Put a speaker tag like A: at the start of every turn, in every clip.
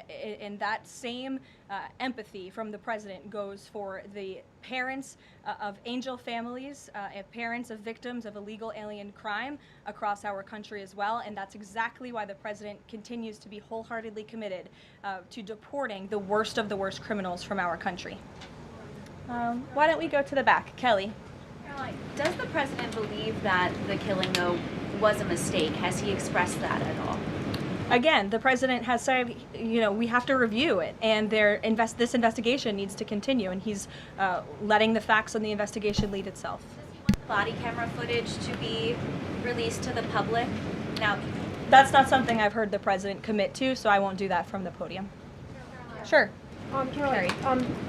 A: and that same empathy from the president goes for the parents of angel families, and parents of victims of illegal alien crime across our country as well. And that's exactly why the president continues to be wholeheartedly committed to deporting the worst of the worst criminals from our country. Why don't we go to the back? Kelly.
B: Does the president believe that the killing, though, was a mistake? Has he expressed that at all?
A: Again, the president has said, we have to review it, and this investigation needs to continue, and he's letting the facts on the investigation lead itself.
B: Does he want the body camera footage to be released to the public? Now,
A: that's not something I've heard the president commit to, so I won't do that from the podium. Sure.
C: Caroline,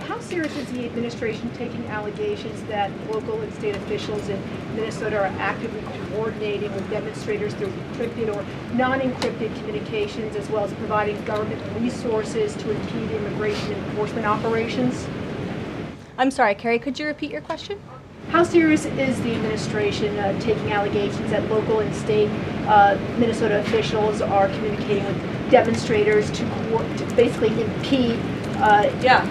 C: how serious is the administration taking allegations that local and state officials in Minnesota are actively coordinating with demonstrators through encrypted or non-encrypted communications, as well as providing government resources to impede immigration enforcement operations?
A: I'm sorry, Carrie, could you repeat your question?
C: How serious is the administration taking allegations that local and state Minnesota officials are communicating with demonstrators to basically impede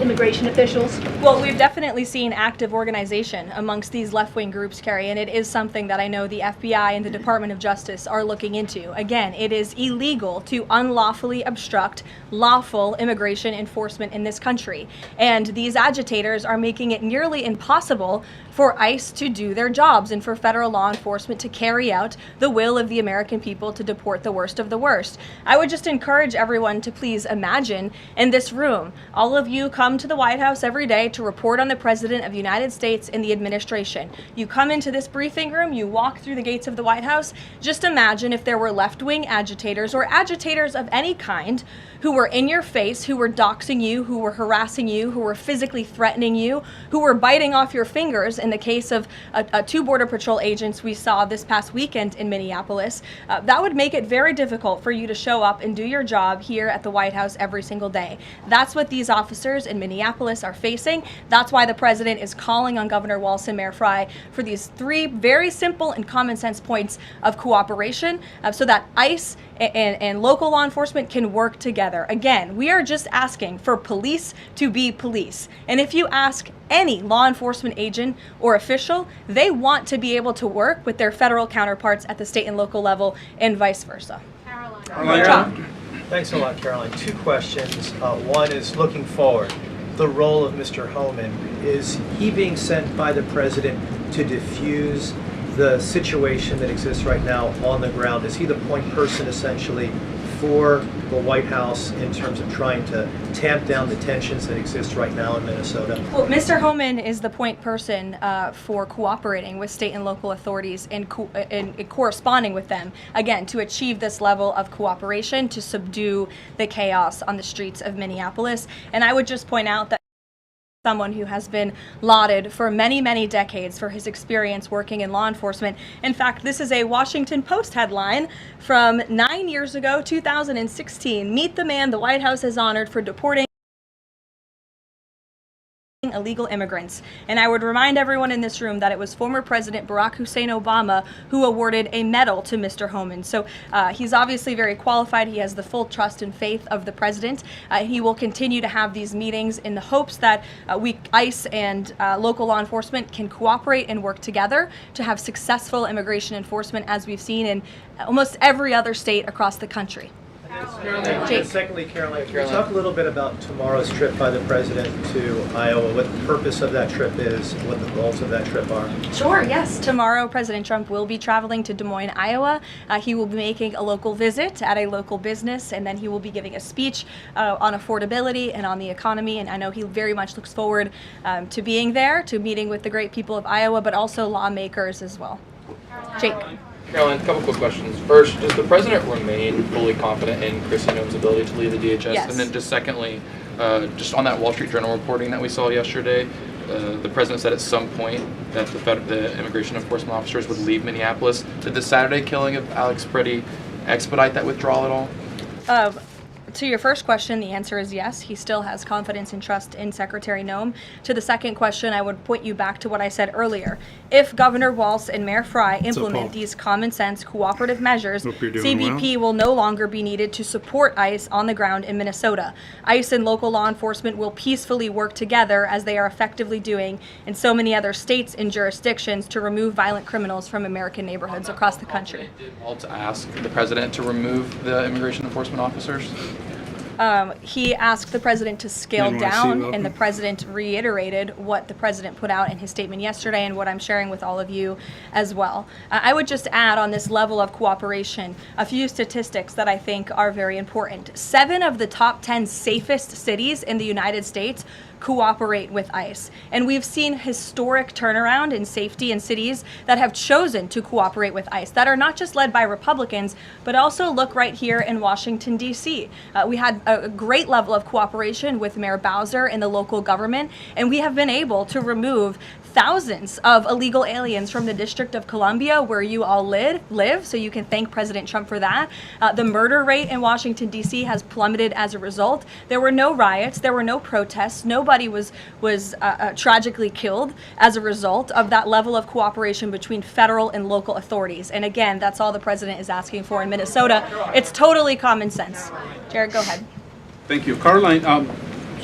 C: immigration officials?
A: Well, we've definitely seen active organization amongst these left-wing groups, Carrie, and it is something that I know the FBI and the Department of Justice are looking into. Again, it is illegal to unlawfully obstruct lawful immigration enforcement in this country, and these agitators are making it nearly impossible for ICE to do their jobs and for federal law enforcement to carry out the will of the American people to deport the worst of the worst. I would just encourage everyone to please imagine in this room, all of you come to the White House every day to report on the President of the United States and the administration. You come into this briefing room, you walk through the gates of the White House. Just imagine if there were left-wing agitators or agitators of any kind who were in your face, who were doxing you, who were harassing you, who were physically threatening you, who were biting off your fingers in the case of two Border Patrol agents we saw this past weekend in Minneapolis. That would make it very difficult for you to show up and do your job here at the White House every single day. That's what these officers in Minneapolis are facing. That's why the president is calling on Governor Walz and Mayor Frey for these three very simple and common sense points of cooperation so that ICE and local law enforcement can work together. Again, we are just asking for police to be police. And if you ask any law enforcement agent or official, they want to be able to work with their federal counterparts at the state and local level and vice versa.
D: Caroline. Thanks a lot, Caroline. Two questions. One is looking forward. The role of Mr. Homan, is he being sent by the president to diffuse the situation that exists right now on the ground? Is he the point person essentially for the White House in terms of trying to tamp down the tensions that exist right now in Minnesota?
A: Well, Mr. Homan is the point person for cooperating with state and local authorities and corresponding with them, again, to achieve this level of cooperation to subdue the chaos on the streets of Minneapolis. And I would just point out that someone who has been lauded for many, many decades for his experience working in law enforcement. In fact, this is a Washington Post headline from 9 years ago, 2016. Meet the man the White House has honored for deporting illegal immigrants. And I would remind everyone in this room that it was former President Barack Hussein Obama who awarded a medal to Mr. Homan. So he's obviously very qualified. He has the full trust and faith of the president. He will continue to have these meetings in the hopes that ICE and local law enforcement can cooperate and work together to have successful immigration enforcement, as we've seen in almost every other state across the country.
D: And secondly, Caroline, can you talk a little bit about tomorrow's trip by the president to Iowa, what the purpose of that trip is, and what the goals of that trip are?
A: Sure, yes. Tomorrow, President Trump will be traveling to Des Moines, Iowa. He will be making a local visit at a local business, and then he will be giving a speech on affordability and on the economy. And I know he very much looks forward to being there, to meeting with the great people of Iowa, but also lawmakers as well. Jake.
E: Caroline, a couple quick questions. First, does the president remain fully confident in Kristi Noem's ability to lead the DHS?
A: Yes.
E: And then just secondly, just on that Wall Street Journal reporting that we saw yesterday, the president said at some point that the immigration enforcement officers would leave Minneapolis. Did the Saturday killing of Alex Preddy expedite that withdrawal at all?
A: To your first question, the answer is yes. He still has confidence and trust in Secretary Noem. To the second question, I would point you back to what I said earlier. If Governor Walz and Mayor Fry implement these common sense cooperative measures, CBP will no longer be needed to support ICE on the ground in Minnesota. ICE and local law enforcement will peacefully work together, as they are effectively doing in so many other states and jurisdictions, to remove violent criminals from American neighborhoods across the country.
E: Did Walz ask the president to remove the immigration enforcement officers?
A: He asked the president to scale down, and the president reiterated what the president put out in his statement yesterday and what I'm sharing with all of you as well. I would just add on this level of cooperation a few statistics that I think are very important. 7 of the top 10 safest cities in the United States cooperate with ICE. And we've seen historic turnaround in safety in cities that have chosen to cooperate with ICE, that are not just led by Republicans, but also look right here in Washington, D.C. We had a great level of cooperation with Mayor Bowser and the local government, and we have been able to remove thousands of illegal aliens from the District of Columbia, where you all live, so you can thank President Trump for that. The murder rate in Washington, D.C. has plummeted as a result. There were no riots, there were no protests, nobody was tragically killed as a result of that level of cooperation between federal and local authorities. And again, that's all the president is asking for in Minnesota. It's totally common sense. Jared, go ahead.
F: Thank you. Caroline,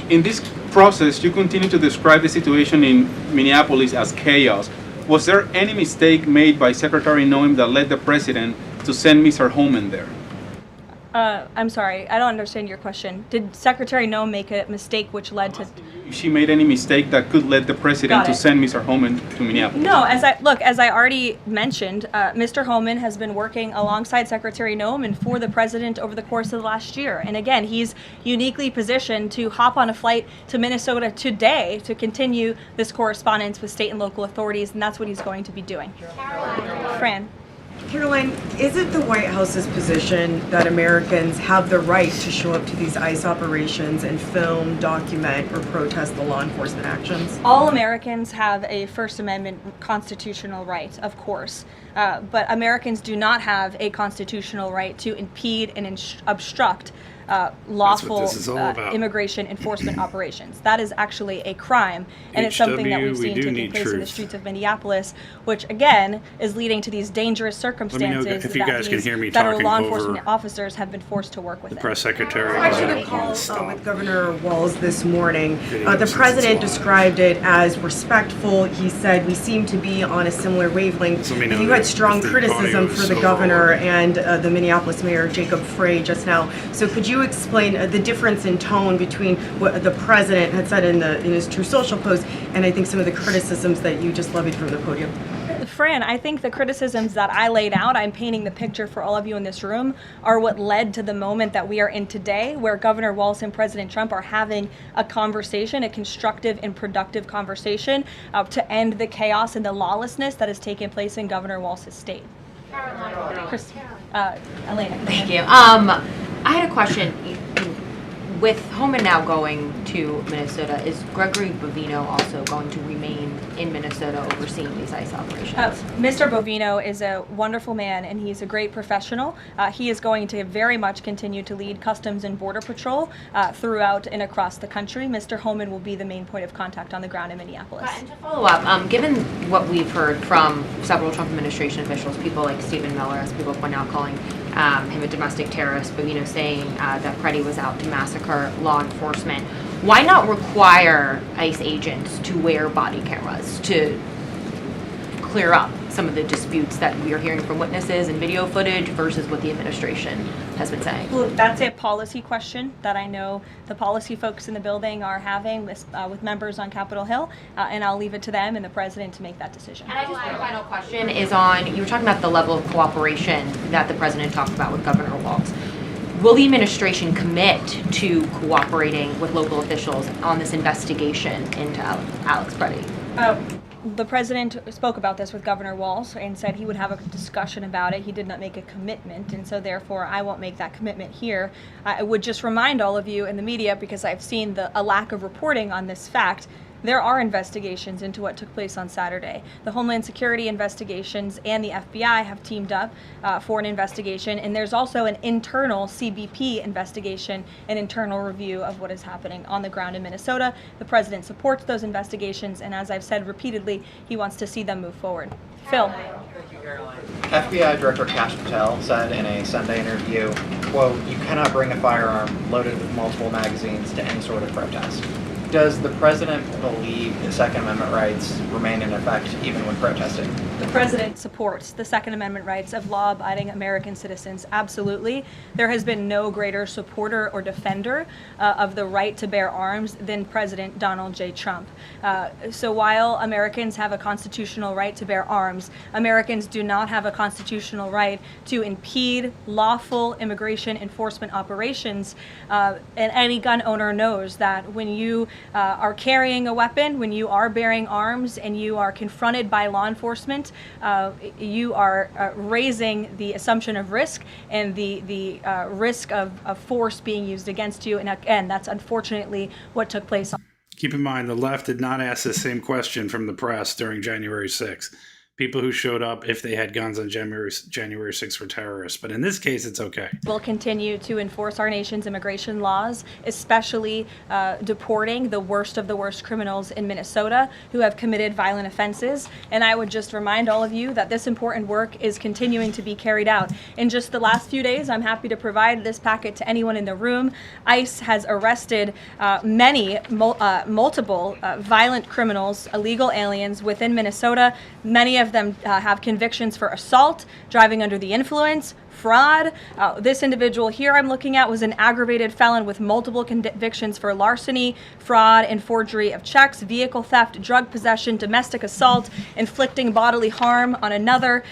F: in this process, you continue to describe the situation in Minneapolis as chaos. Was there any mistake made by Secretary Noem that led the president to send Mr. Homan there?
A: I'm sorry, I don't understand your question. Did Secretary Noem make a mistake which led to...
F: If she made any mistake that could lead the president to send Mr. Homan to Minneapolis?
A: No, as I already mentioned, Mr. Homan has been working alongside Secretary Noem and for the president over the course of the last year. And again, he's uniquely positioned to hop on a flight to Minnesota today to continue this correspondence with state and local authorities, and that's what he's going to be doing. Fran.
G: Caroline, is it the White House's position that Americans have the right to show up to these ICE operations and film, document, or protest the law enforcement actions?
A: All Americans have a First Amendment constitutional right, of course, but Americans do not have a constitutional right to impede and obstruct lawful immigration enforcement operations. That is actually a crime, and it's something that we've seen taking place in the streets of Minneapolis, which again is leading to these dangerous circumstances
H: if you guys can hear me
A: federal
H: talking
A: law
H: over
A: enforcement officers have been forced to work with.
H: The press secretary.
G: I took a call with Governor Walz this morning. The president described it as respectful. He said we seem to be on a similar wavelength. And you had strong criticism for the governor and the Minneapolis mayor, Jacob Frey, just now. So could you explain the difference in tone between what the president had said in his True Social post and I think some of the criticisms that you just levied from the podium?
A: Fran, I think the criticisms that I laid out, I'm painting the picture for all of you in this room, are what led to the moment that we are in today, where Governor Walz and President Trump are having a conversation, a constructive and productive conversation to end the chaos and the lawlessness that has taken place in Governor Walz's state. Elena.
I: Thank you. I had a question. With Homan now going to Minnesota, is Gregory Bovino also going to remain in Minnesota overseeing these ICE operations?
A: Mr. Bovino is a wonderful man, and he's a great professional. He is going to very much continue to lead Customs and Border Patrol throughout and across the country. Mr. Homan will be the main point of contact on the ground in Minneapolis.
I: And to follow up, given what we've heard from several Trump administration officials, people like Stephen Miller, as people point out, calling him a domestic terrorist, Bovino saying that Preddy was out to massacre law enforcement. Why not require ICE agents to wear body cameras to clear up some of the disputes that we are hearing from witnesses and video footage versus what the administration has been saying?
A: Well, that's a policy question that I know the policy folks in the building are having with members on Capitol Hill, and I'll leave it to them and the president to make that decision.
I: And I just, my final question is on, you were talking about the level of cooperation that the president talked about with Governor Walz. Will the administration commit to cooperating with local officials on this investigation into Alex Preddy?
A: The president spoke about this with Governor Walz and said he would have a discussion about it. He did not make a commitment, and so therefore I won't make that commitment here. I would just remind all of you in the media, because I've seen a lack of reporting on this fact, there are investigations into what took place on Saturday. The Homeland Security investigations and the FBI have teamed up for an investigation, and there's also an internal CBP investigation, an internal review of what is happening on the ground in Minnesota. The president supports those investigations, and as I've said repeatedly, he wants to see them move forward. Phil.
J: FBI Director Kash Patel said in a Sunday interview, quote, "You cannot bring a firearm loaded with multiple magazines to any sort of protest." Does the president believe the Second Amendment rights remain in effect even when protesting?
A: The president supports the Second Amendment rights of law-abiding American citizens. Absolutely. There has been no greater supporter or defender of the right to bear arms than President Donald J. Trump. So while Americans have a constitutional right to bear arms, Americans do not have a constitutional right to impede lawful immigration enforcement operations. And any gun owner knows that when you are carrying a weapon, when you are bearing arms, and you are confronted by law enforcement, you are raising the assumption of risk and the risk of force being used against you. And again, that's unfortunately what took place.
H: Keep in mind, the left did not ask the same question from the press during January 6th. People who showed up, if they had guns on January 6th, were terrorists. But in this case, it's okay.
A: We'll continue to enforce our nation's immigration laws, especially deporting the worst of the worst criminals in Minnesota who have committed violent offenses. And I would just remind all of you that this important work is continuing to be carried out. In just the last few days, I'm happy to provide this packet to anyone in the room. ICE has arrested multiple violent criminals, illegal aliens within Minnesota. Many of them have convictions for assault, driving under the influence, fraud. This individual here I'm looking at was an aggravated felon with multiple convictions for larceny, fraud, and forgery of checks, vehicle theft, drug possession, domestic assault, inflicting bodily harm on another,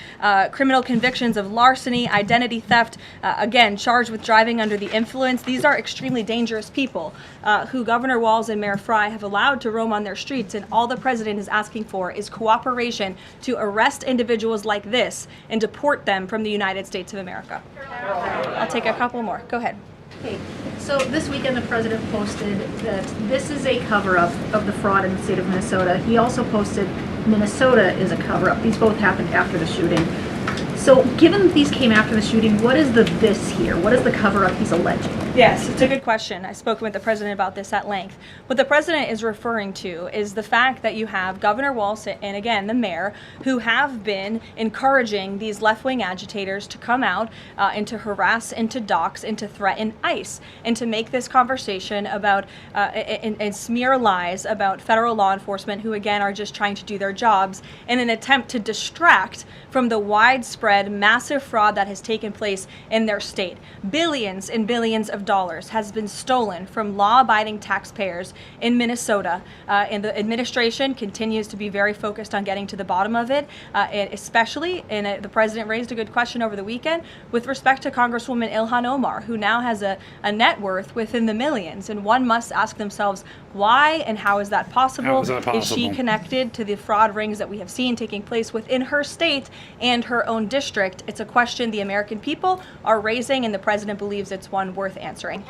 A: criminal convictions of larceny, identity theft, again, charged with driving under the influence. These are extremely dangerous people who Governor Walz and Mayor Frey have allowed to roam on their streets, and all the president is asking for is cooperation to arrest individuals like this and deport them from the United States of America. I'll take a couple more. Go ahead.
K: Okay, so this weekend the president posted that this is a cover-up of the fraud in the state of Minnesota. He also posted Minnesota is a cover-up. These both happened after the shooting. So given that these came after the shooting, what is the this here? What is the cover-up he's alleging?
A: Yes, it's a good question. I've spoken with the president about this at length. What the president is referring to is the fact that you have Governor Walz and, again, the mayor, who have been encouraging these left-wing agitators to come out and to harass and to dox and to threaten ICE and to make this conversation about and smear lies about federal law enforcement who, again, are just trying to do their jobs in an attempt to distract from the widespread, massive fraud that has taken place in their state. Billions and billions of dollars has been stolen from law-abiding taxpayers in Minnesota, and the administration continues to be very focused on getting to the bottom of it, and especially, and the president raised a good question over the weekend, with respect to Congresswoman Ilhan Omar, who now has a net worth within the millions, and one must ask themselves, why and how is that possible?
H: How is that possible?
A: Is she connected to the fraud rings that we have seen taking place within her state and her own district? It's a question the American people are raising, and the president believes it's one worth answering.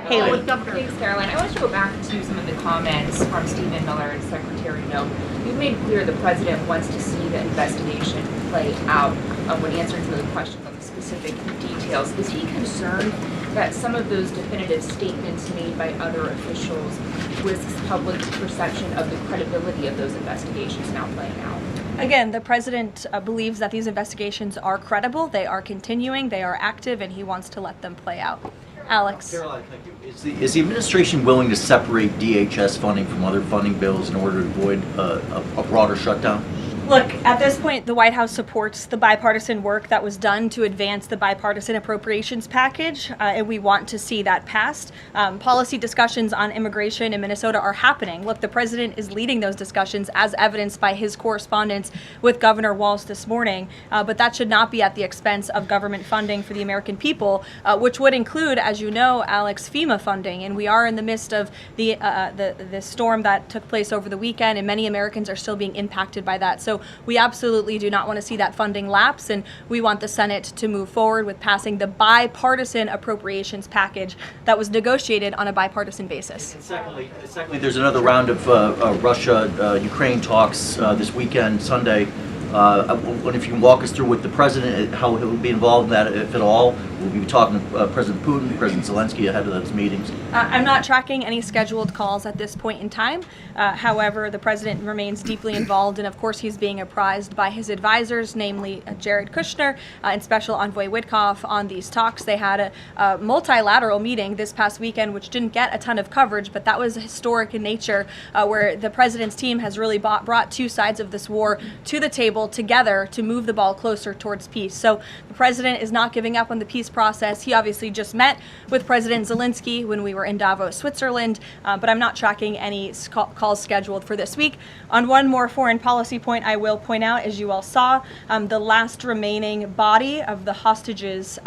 A: Haley.
L: Thanks, Caroline. I want to go back to some of the comments from Stephen Miller and Secretary Noe. You've made clear the president wants to see the investigation play out when answering some of the questions on the specific details. Is he concerned that some of those definitive statements made by other officials risks public perception of the credibility of those investigations now playing out?
A: Again, the president believes that these investigations are credible, they are continuing, they are active, and he wants to let them play out. Alex.
M: Caroline, thank you. Is the administration willing to separate DHS funding from other funding bills in order to avoid a broader shutdown?
A: Look, at this point, the White House supports the bipartisan work that was done to advance the bipartisan appropriations package, and we want to see that passed. Policy discussions on immigration in Minnesota are happening. Look, the president is leading those discussions, as evidenced by his correspondence with Governor Walz this morning, but that should not be at the expense of government funding for the American people, which would include, as you know, Alex, FEMA funding, and we are in the midst of the storm that took place over the weekend, and many Americans are still being impacted by that. So So we absolutely do not want to see that funding lapse, and we want the Senate to move forward with passing the bipartisan appropriations package that was negotiated on a bipartisan basis.
M: And secondly, there's another round of Russia-Ukraine talks this weekend, Sunday. I wonder if you can walk us through with the president, how he'll be involved in that, if at all. We'll be talking to President Putin, President Zelensky ahead of those meetings.
A: I'm not tracking any scheduled calls at this point in time. However, the president remains deeply involved, and of course he's being apprised by his advisors, namely Jared Kushner and Special Envoy Witkoff, on these talks. They had a multilateral meeting this past weekend, which didn't get a ton of coverage, but that was historic in nature, where the president's team has really brought two sides of this war to the table together to move the ball closer towards peace. So the president is not giving up on the peace process. He obviously just met with President Zelensky when we were in Davos, Switzerland, but I'm not tracking any calls scheduled for this week. On one more foreign policy point, I will point out, as you all saw, the last remaining body of the hostages,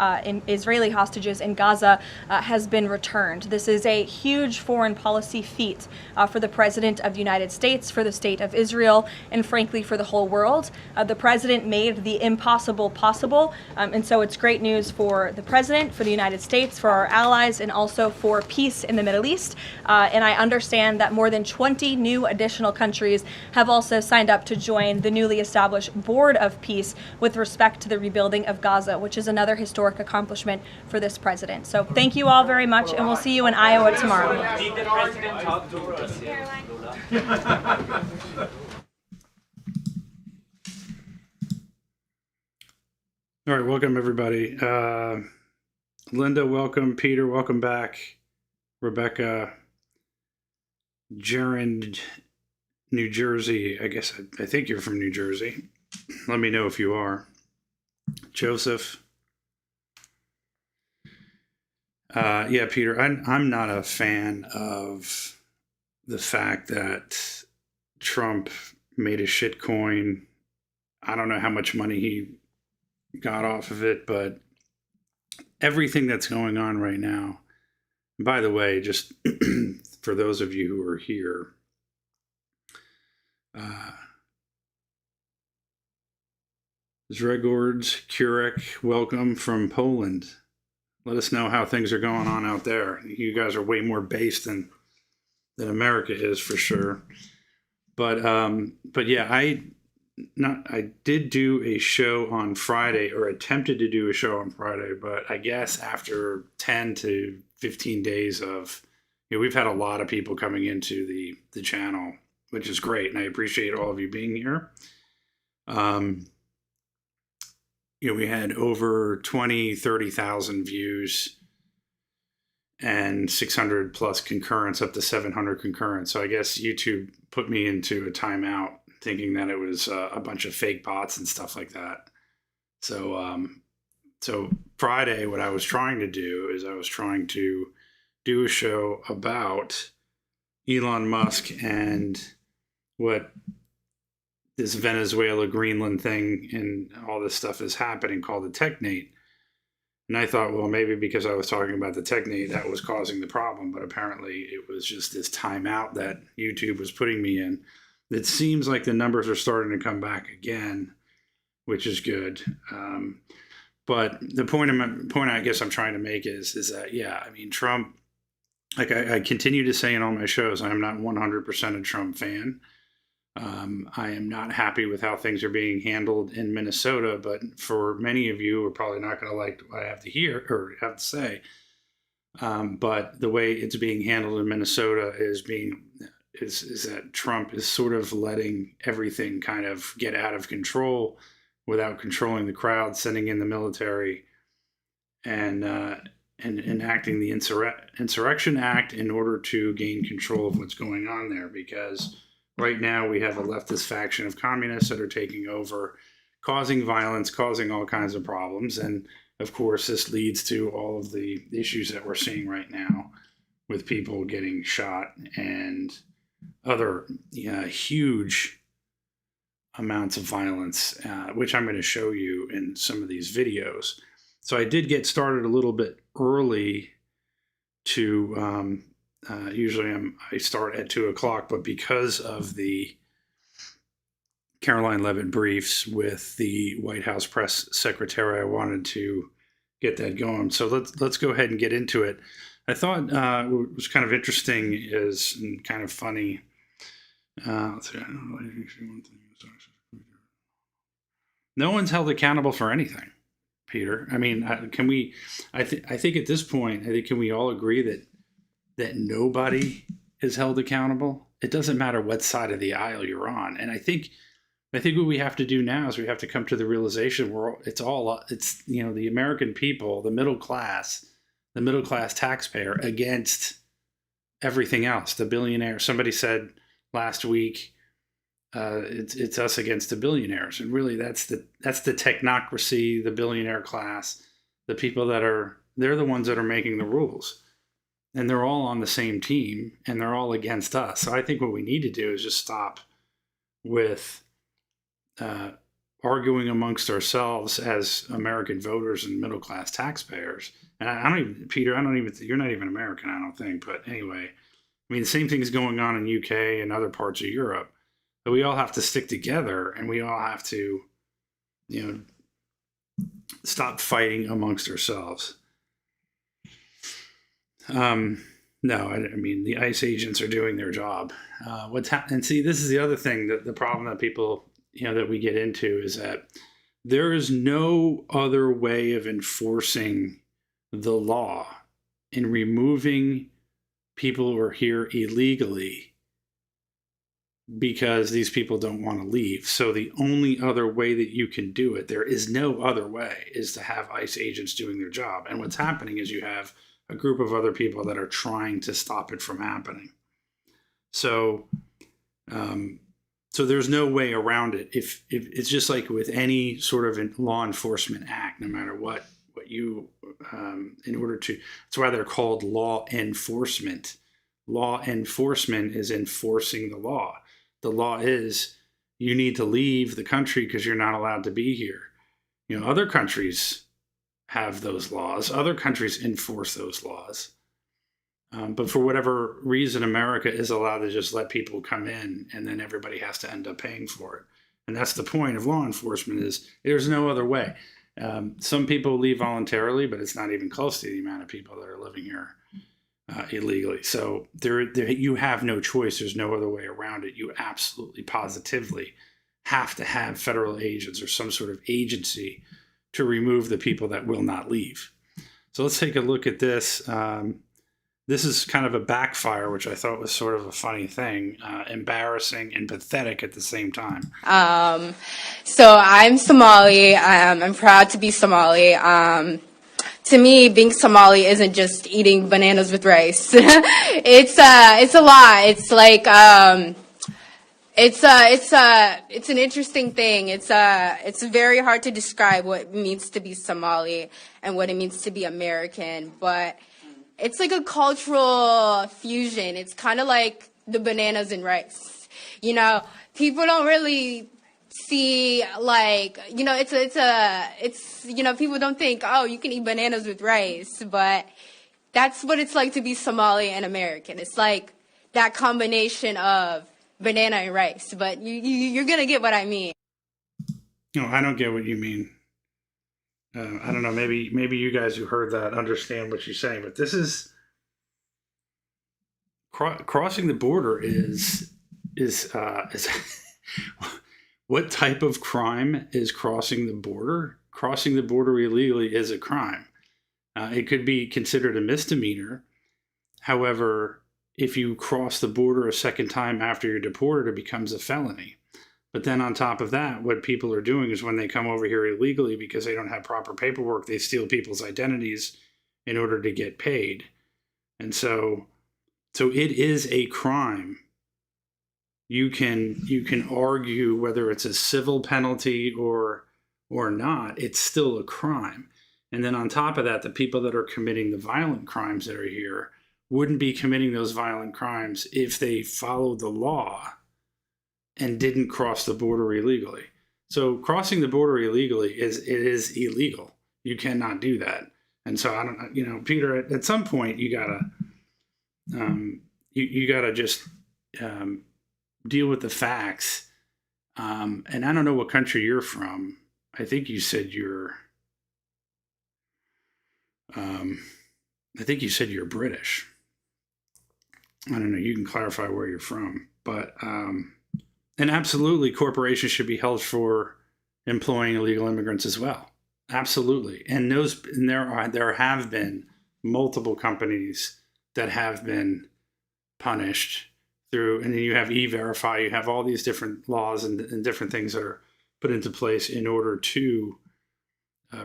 A: Israeli hostages in Gaza, has been returned. This is a huge foreign policy feat for the President of the United States, for the State of Israel, and frankly for the whole world. The President made the impossible possible, and so it's great news for the President, for the United States, for our allies, and also for peace in the Middle East. And I understand that more than 20 new additional countries have also signed up to join the newly established Board of Peace with respect to the rebuilding of Gaza, which is another historic accomplishment for this president. So thank you all very much, and we'll see you in Iowa tomorrow.
N: Did the president talk to us?
H: All right, welcome everybody. Linda, welcome. Peter, welcome back. Rebecca, Gerard, New Jersey. I think you're from New Jersey. Let me know if you are. Joseph. Yeah, Peter, I'm not a fan of the fact that Trump made a shit coin. I don't know how much money he got off of it, but everything that's going on right now, by the way, just for those of you who are here, Zregords Kurek, welcome from Poland. Let us know how things are going on out there. You guys are way more based than America is, for sure. But yeah, I did do a show on Friday, or attempted to do a show on Friday, but I guess after 10 to 15 days of, we've had a lot of people coming into the channel, which is great, and I appreciate all of you being here. We had over 30,000 views and 600 plus concurrence, up to 700 concurrence. So I guess YouTube put me into a timeout, thinking that it was a bunch of fake bots and stuff like that. So Friday, what I was trying to do is I was trying to do a show about Elon Musk and what this Venezuela, Greenland thing and all this stuff is happening, called the Technate. And I thought, well, maybe because I was talking about the Technate, that was causing the problem. But apparently it was just this timeout that YouTube was putting me in. It seems like the numbers are starting to come back again, which is good. But the point I guess I'm trying to make is that, yeah, I mean, Trump, like I continue to say in all my shows, I am not 100% a Trump fan. I am not happy with how things are being handled in Minnesota, but for many of you who are probably not going to like what I have to hear or have to say. But the way it's being handled in Minnesota is that Trump is sort of letting everything kind of get out of control without controlling the crowd, sending in the military, and enacting the Insurrection Act in order to gain control of what's going on there. Because right now we have a leftist faction of communists that are taking over, causing violence, causing all kinds of problems. And of course, this leads to all of the issues that we're seeing right now with people getting shot and other huge amounts of violence, which I'm going to show you in some of these videos. So I did get started a little bit early to, usually I start at 2 o'clock, but because of the Caroline Levitt briefs with the White House press secretary. I wanted to get that going. So let's go ahead and get into it. I thought what was kind of interesting is and kind of funny. Let's see. No one's held accountable for anything, Peter. I mean, can we? I think at this point, can we all agree that nobody is held accountable? It doesn't matter what side of the aisle you're on, and I think what we have to do now is we have to come to the realization it's the American people, the middle class taxpayer against everything else. The billionaire. Somebody said last week, it's us against the billionaires, and really that's the technocracy, the billionaire class, the people they're the ones that are making the rules, and they're all on the same team, and they're all against us. So I think what we need to do is just stop with arguing amongst ourselves as American voters and middle class taxpayers. And I don't even, Peter, you're not even American, I don't think. But anyway, I mean, the same thing is going on in UK and other parts of Europe. But we all have to stick together, and we all have to, stop fighting amongst ourselves. No, I mean, the ICE agents are doing their job. And see, this is the other thing, that the problem that people, that we get into is that there is no other way of enforcing the law in removing people who are here illegally because these people don't want to leave. So the only other way that you can do it, there is no other way, is to have ICE agents doing their job. And what's happening is you have a group of other people that are trying to stop it from happening. So, so there's no way around it. If it's just like with any sort of law enforcement act, no matter what you, in order to, that's why they're called law enforcement. Law enforcement is enforcing the law. The law is you need to leave the country because you're not allowed to be here. Other countries have those laws. Other countries enforce those laws. But for whatever reason, America is allowed to just let people come in, and then everybody has to end up paying for it. And that's the point of law enforcement, is there's no other way. Some people leave voluntarily, but it's not even close to the amount of people that are living here illegally. So there, you have no choice. There's no other way around it. You absolutely, positively have to have federal agents or some sort of agency to remove the people that will not leave. So let's take a look at this. This is kind of a backfire, which I thought was sort of a funny thing, embarrassing and pathetic at the same time.
O: So I'm Somali. I'm proud to be Somali. To me, being Somali isn't just eating bananas with rice. It's a lot. It's like it's an interesting thing. It's very hard to describe what it means to be Somali and what it means to be American, but it's like a cultural fusion. It's kind of like the bananas and rice. People don't really see, like, it's people don't think, oh, you can eat bananas with rice, but that's what it's like to be Somali and American. It's like that combination of banana and rice, but you're gonna get what I mean.
H: No, I don't get what you mean. I don't know. Maybe you guys who heard that understand what you're saying, but this is crossing the border is what type of crime is crossing the border? Crossing the border illegally is a crime. It could be considered a misdemeanor. However, if you cross the border a second time after you're deported, it becomes a felony. But then on top of that, what people are doing is when they come over here illegally because they don't have proper paperwork, they steal people's identities in order to get paid. And so it is a crime. You can argue whether it's a civil penalty or not, it's still a crime. And then on top of that, the people that are committing the violent crimes that are here wouldn't be committing those violent crimes if they followed the law and didn't cross the border illegally. So crossing the border illegally is illegal. You cannot do that. And so I don't, Peter, at some point you gotta just deal with the facts And I don't know what country you're from. I think you said you're British. I don't know. You can clarify where you're from, but and absolutely, corporations should be held for employing illegal immigrants as well. Absolutely, and there have been multiple companies that have been punished through, and then you have E-Verify. You have all these different laws and different things that are put into place in order to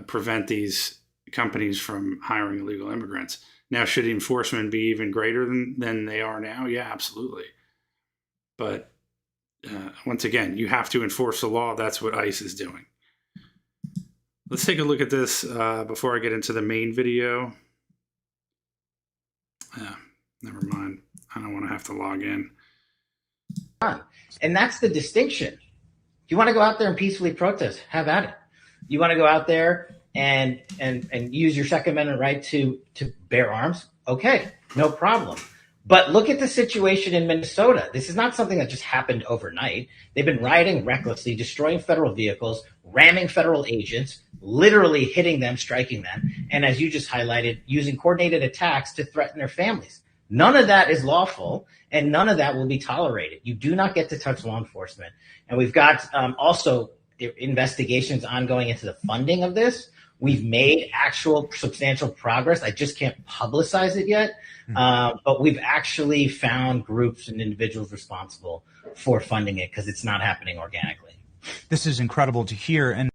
H: prevent these companies from hiring illegal immigrants. Now, should enforcement be even greater than they are now? Yeah, absolutely. But once again, you have to enforce the law. That's what ICE is doing. Let's take a look at this before I get into the main video. Never mind. I don't want to have to log in.
P: And that's the distinction. If you want to go out there and peacefully protest, have at it. You want to go out there and use your Second Amendment right to bear arms? Okay, no problem. But look at the situation in Minnesota. This is not something that just happened overnight. They've been rioting recklessly, destroying federal vehicles, ramming federal agents, literally hitting them, striking them, and as you just highlighted, using coordinated attacks to threaten their families. None of that is lawful, and none of that will be tolerated. You do not get to touch law enforcement. And we've got also investigations ongoing into the funding of this. We've made actual substantial progress. I just can't publicize it yet. But we've actually found groups and individuals responsible for funding it because it's not happening organically.
Q: This is incredible to hear. And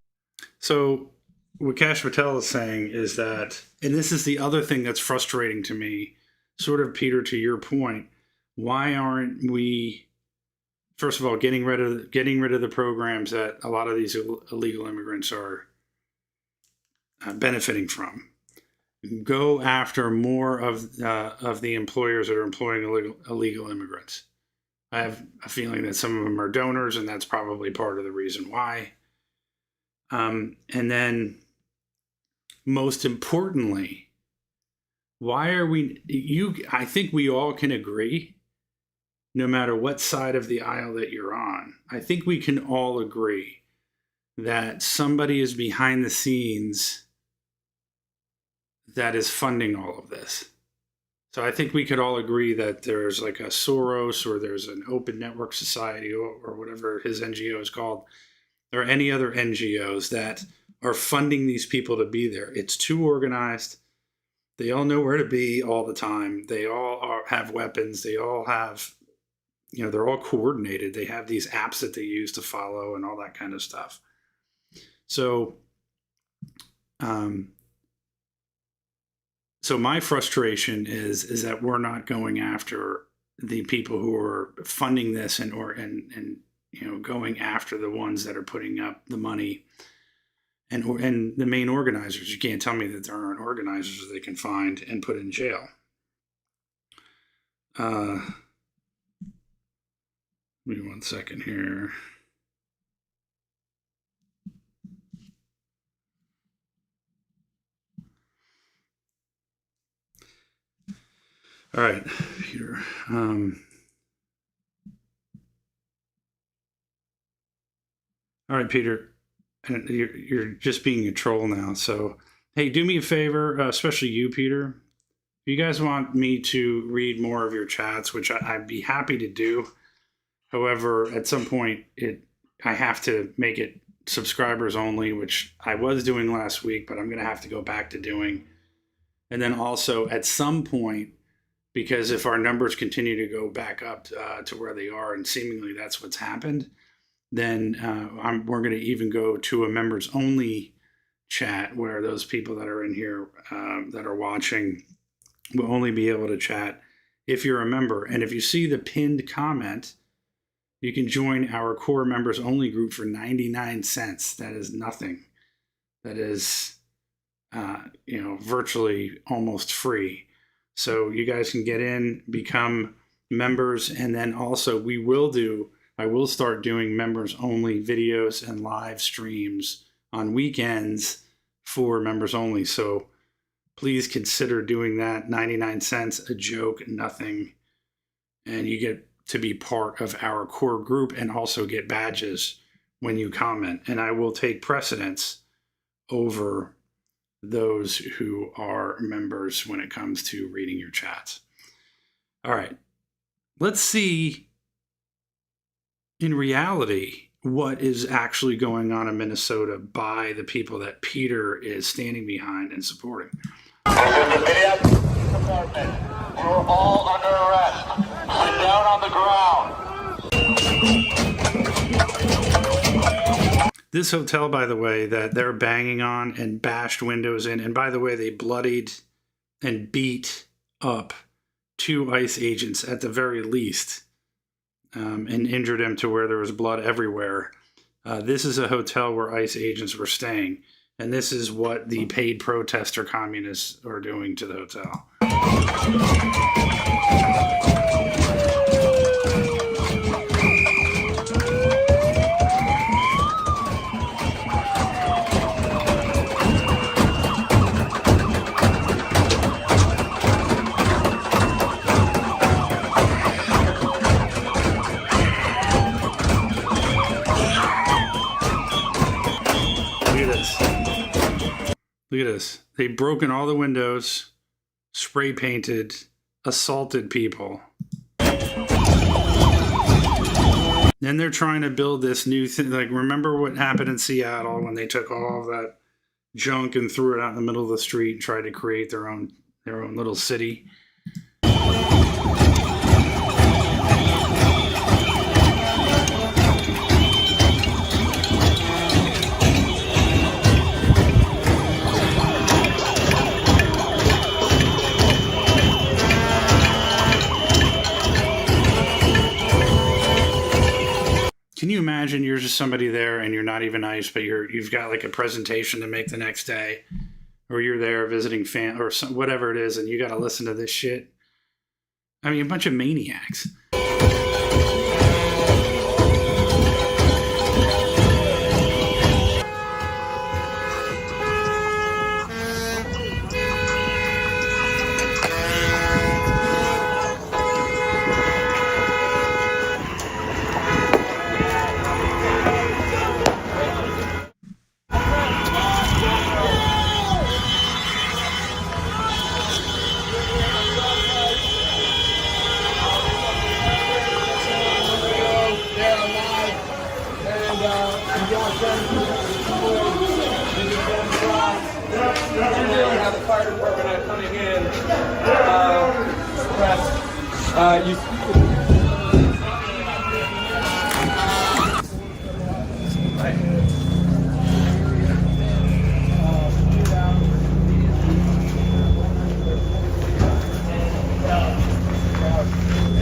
H: so what Kash Patel is saying is that, and this is the other thing that's frustrating to me, sort of, Peter, to your point, why aren't we, first of all, getting rid of the programs that a lot of these illegal immigrants are benefiting from? Go after more of the employers that are employing illegal immigrants. I have a feeling that some of them are donors, and that's probably part of the reason why. And then, most importantly, why are we? I think we all can agree, no matter what side of the aisle that you're on. I think we can all agree that somebody is behind the scenes that is funding all of this. So I think we could all agree that there's like a Soros, or there's an Open Network Society, or whatever his NGO is called, or any other NGOs that are funding these people to be there. It's too organized. They all know where to be all the time. They all have weapons. They all have, they're all coordinated. They have these apps that they use to follow and all that kind of stuff. So, So my frustration is that we're not going after the people who are funding this and going after the ones that are putting up the money and the main organizers. You can't tell me that there aren't organizers that they can find and put in jail. Give me 1 second here. All right, Peter. All right, Peter. You're just being a troll now. So, hey, do me a favor, especially you, Peter. If you guys want me to read more of your chats, which I'd be happy to do. However, at some point, I have to make it subscribers only, which I was doing last week, but I'm going to have to go back to doing. And then also, at some point, because if our numbers continue to go back up to where they are, and seemingly that's what's happened, then we're going to even go to a members only chat where those people that are in here that are watching will only be able to chat if you're a member. And if you see the pinned comment, you can join our core members only group for 99 cents. That is nothing. That is, virtually almost free. So you guys can get in, become members, and then also I will start doing members only videos and live streams on weekends for members only. So please consider doing that. 99 cents, a joke, nothing. And you get to be part of our core group and also get badges when you comment, and I will take precedence over those who are members when it comes to reading your chats. All right. Let's see in reality what is actually going on in Minnesota by the people that Peter is standing behind and supporting.
N: You're all under arrest. Sit down on the ground.
H: This hotel, by the way, that they're banging on and bashed windows in, and by the way, they bloodied and beat up 2 ICE agents at the very least, and injured him to where there was blood everywhere. This is a hotel where ICE agents were staying, and this is what the paid protester communists are doing to the hotel. Look at this. They've broken all the windows, spray painted, assaulted people. Then they're trying to build this new thing. Like, remember what happened in Seattle when they took all of that junk and threw it out in the middle of the street and tried to create their own little city? Can you imagine you're just somebody there and you're not even ICE, but you've got like a presentation to make the next day, or you're there visiting or whatever it is, and you got to listen to this shit? I mean, a bunch of maniacs.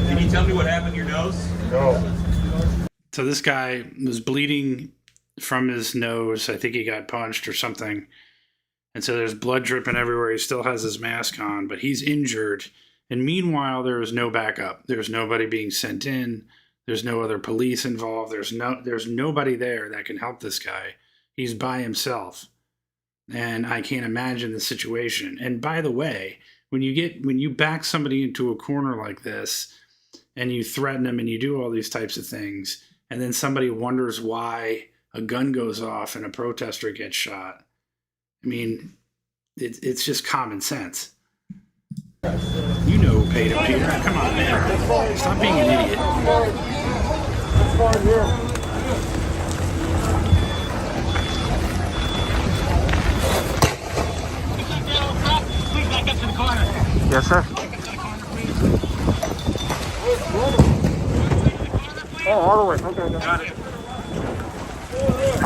R: Can you tell me what happened to your nose? No.
H: So this guy was bleeding from his nose. I think he got punched or something. And so there's blood dripping everywhere. He still has his mask on, but he's injured. And meanwhile, there is no backup. There's nobody being sent in. There's no other police involved. There's nobody there that can help this guy. He's by himself. And I can't imagine the situation. And by the way, when you back somebody into a corner like this and you threaten them and you do all these types of things, and then somebody wonders why a gun goes off and a protester gets shot, I mean, it's just common sense. You know who paid him, Peter. Come on, man. Stop being an idiot.
N: Yes, sir. Oh, all the way. Okay, got it. Police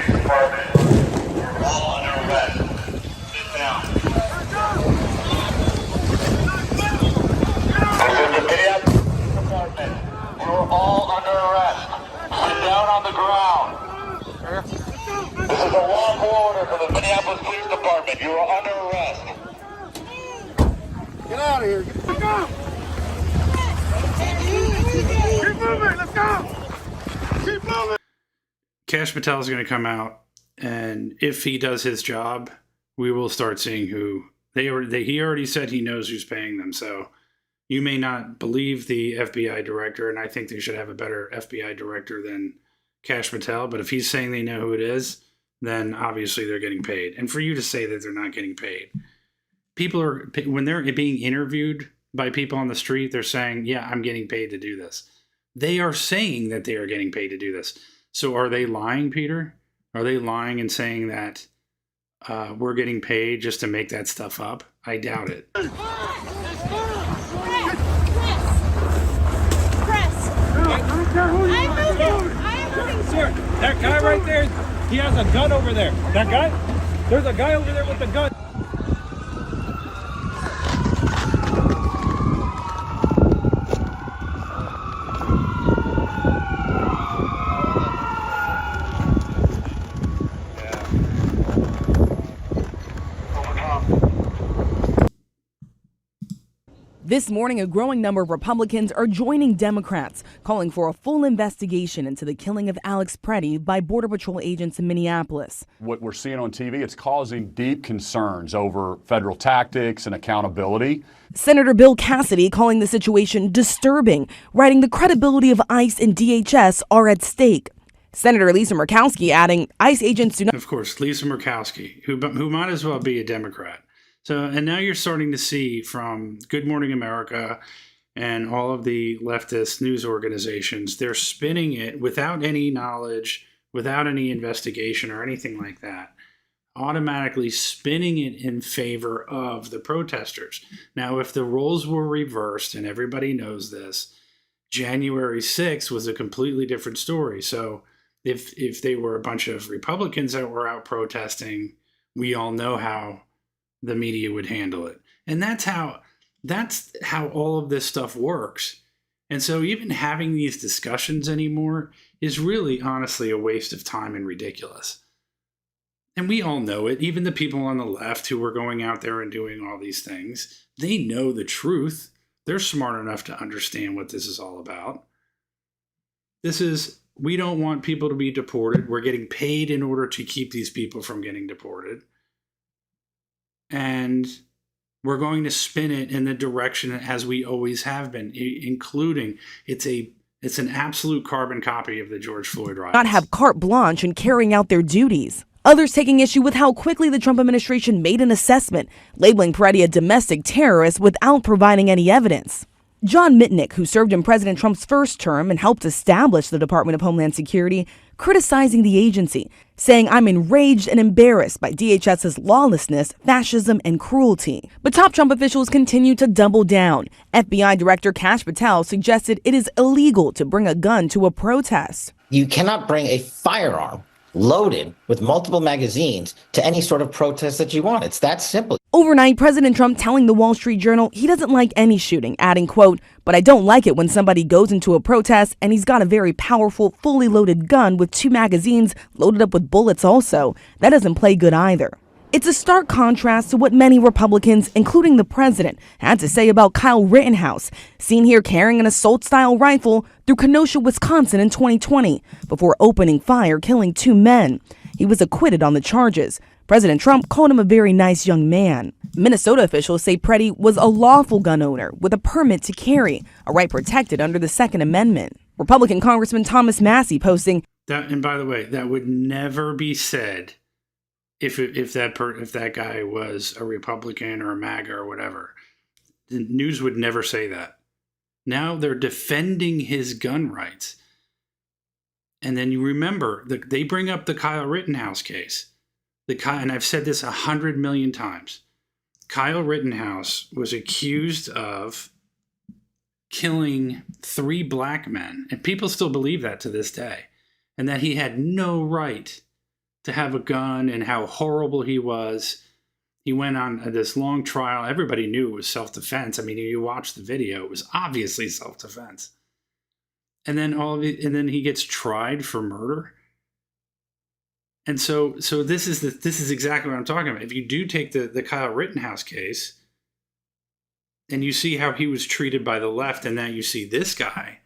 N: Department. You're all under arrest. Sit down. This is the Minneapolis Police Department. You're all under arrest. Sit down on the ground. This is a lawful order for the Minneapolis Police Department. You are under arrest. Get out of here. Let's go. Keep moving. Let's go. Keep moving.
H: Kash Patel is going to come out, and if he does his job, we will start seeing who he already said he knows who's paying them. So you may not believe the FBI director, and I think they should have a better FBI director than Kash Patel, but if he's saying they know who it is, then obviously they're getting paid. And for you to say that they're not getting paid, people are, when they're being interviewed by people on the street, they're saying, yeah, I'm getting paid to do this. They are saying that they are getting paid to do this. So are they lying, Peter? Are they lying and saying that we're getting paid just to make that stuff up? I doubt it.
R: Sir, that guy right there, he has a gun over there. That guy? There's a guy over there with a gun.
S: This morning, a growing number of Republicans are joining Democrats, calling for a full investigation into the killing of Alex Preddy by Border Patrol agents in Minneapolis.
T: What we're seeing on TV, it's causing deep concerns over federal tactics and accountability.
S: Senator Bill Cassidy calling the situation disturbing, writing the credibility of ICE and DHS are at stake. Senator Lisa Murkowski adding, ICE agents do not...
H: Of course, Lisa Murkowski, who might as well be a Democrat. So, and now you're starting to see from Good Morning America and all of the leftist news organizations, they're spinning it without any knowledge, without any investigation or anything like that, automatically spinning it in favor of the protesters. Now, if the roles were reversed, and everybody knows this, January 6th was a completely different story. So if they were a bunch of Republicans that were out protesting, we all know how the media would handle it. And that's how all of this stuff works. And so even having these discussions anymore is really honestly a waste of time and ridiculous. And we all know it. Even the people on the left who were going out there and doing all these things, they know the truth. They're smart enough to understand what this is all about. We don't want people to be deported. We're getting paid in order to keep these people from getting deported. And we're going to spin it in the direction as we always have been, including it's an absolute carbon copy of the George Floyd riots.
S: Not have carte blanche in carrying out their duties. Others taking issue with how quickly the Trump administration made an assessment, labeling Preddy a domestic terrorist without providing any evidence. John Mitnick, who served in President Trump's first term and helped establish the Department of Homeland Security, criticizing the agency, saying, I'm enraged and embarrassed by DHS's lawlessness, fascism, and cruelty. But top Trump officials continue to double down. FBI Director Kash Patel suggested it is illegal to bring a gun to a protest.
P: You cannot bring a firearm loaded with multiple magazines to any sort of protest that you want. It's that simple.
S: Overnight, President Trump telling the Wall Street Journal he doesn't like any shooting, adding, quote, but I don't like it when somebody goes into a protest and he's got a very powerful, fully loaded gun with 2 magazines loaded up with bullets also. That doesn't play good either. It's a stark contrast to what many Republicans, including the president, had to say about Kyle Rittenhouse, seen here carrying an assault-style rifle through Kenosha, Wisconsin in 2020, before opening fire, killing 2 men. He was acquitted on the charges. President Trump called him a very nice young man. Minnesota officials say Preddy was a lawful gun owner with a permit to carry, a right protected under the Second Amendment. Republican Congressman Thomas Massey posting,
H: that, and by the way, that would never be said if that guy was a Republican or a MAGA or whatever. The news would never say that. Now they're defending his gun rights. And then you remember, they bring up the Kyle Rittenhouse case. And I've said this 100 million times. Kyle Rittenhouse was accused of killing 3 black men, and people still believe that to this day, and that he had no right to have a gun and how horrible he was. He went on this long trial. Everybody knew it was self-defense. I mean, you watch the video, it was obviously self-defense. And then he gets tried for murder. And so this is exactly what I'm talking about. If you do take the Kyle Rittenhouse case and you see how he was treated by the left, and now you see this guy,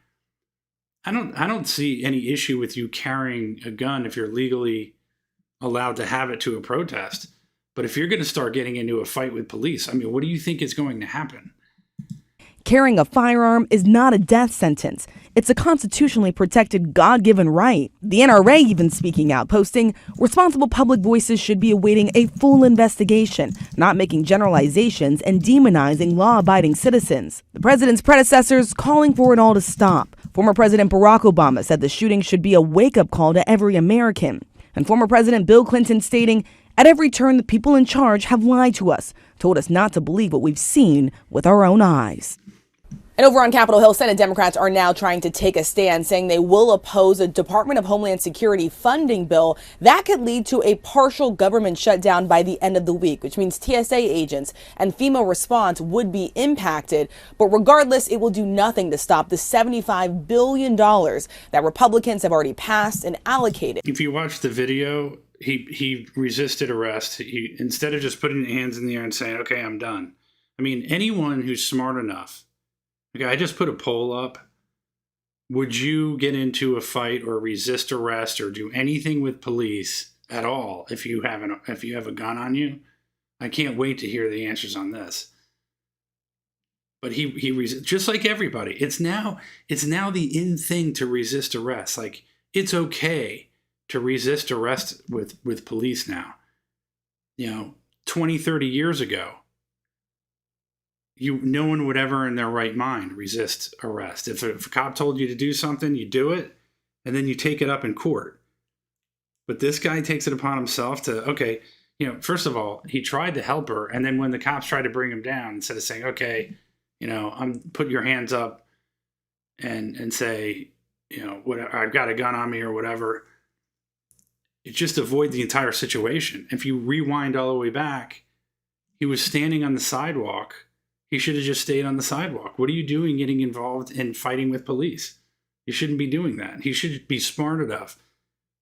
H: I don't see any issue with you carrying a gun if you're legally allowed to have it to a protest. But if you're going to start getting into a fight with police, I mean, what do you think is going to happen?
S: Carrying a firearm is not a death sentence. It's a constitutionally protected, God-given right. The NRA even speaking out, posting, "Responsible public voices should be awaiting a full investigation, not making generalizations and demonizing law-abiding citizens." The president's predecessors calling for it all to stop. Former President Barack Obama said the shooting should be a wake-up call to every American. And former President Bill Clinton stating, "At every turn, the people in charge have lied to us, told us not to believe what we've seen with our own eyes." And over on Capitol Hill, Senate Democrats are now trying to take a stand, saying they will oppose a Department of Homeland Security funding bill that could lead to a partial government shutdown by the end of the week, which means TSA agents and FEMA response would be impacted. But regardless, it will do nothing to stop the $75 billion that Republicans have already passed and allocated.
H: If you watch the video, he resisted arrest. He, instead of just putting his hands in the air and saying, "Okay, I'm done." I mean, anyone who's smart enough. Okay, I just put a poll up. Would you get into a fight or resist arrest or do anything with police at all if you have a gun on you? I can't wait to hear the answers on this. But he just like everybody. It's now the in thing to resist arrest. Like, it's okay to resist arrest with police now. 20, 30 years ago, no one would ever in their right mind resist arrest. If a cop told you to do something, you do it, and then you take it up in court. But this guy takes it upon himself to, okay, first of all, he tried to help her, and then when the cops tried to bring him down, instead of saying, "Okay, put your hands up and say, what, I've got a gun on me," or whatever, it just avoid the entire situation. If you rewind all the way back, he was standing on the sidewalk. He should have just stayed on the sidewalk. What are you doing getting involved in fighting with police? You shouldn't be doing that. He should be smart enough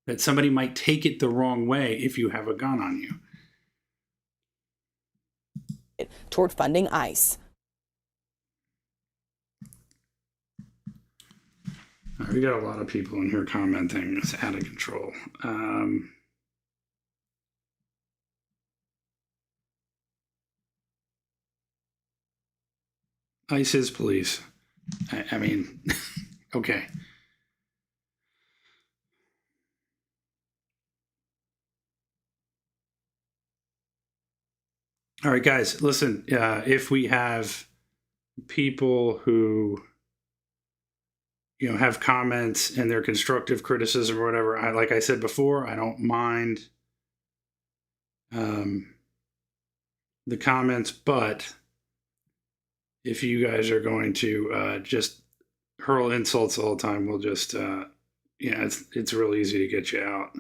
H: that somebody might take it the wrong way if you have a gun on you.
S: Toward funding ICE.
H: All right, we got a lot of people in here commenting. It's out of control. ICE is police. I mean, okay. All right, guys, listen, if we have people who, have comments and their constructive criticism or whatever, like I said before, I don't mind the comments, but if you guys are going to just hurl insults all the time, we'll just, it's real easy to get you out.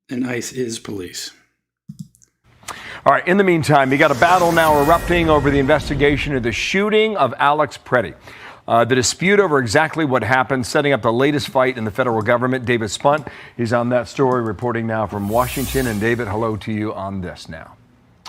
H: And ICE is police.
B: All right, in the meantime, you got a battle now erupting over the investigation of the shooting of Alex Preddy. The dispute over exactly what happened, setting up the latest fight in the federal government. David Spunt, he's on that story, reporting now from Washington. And David, hello to you on this now.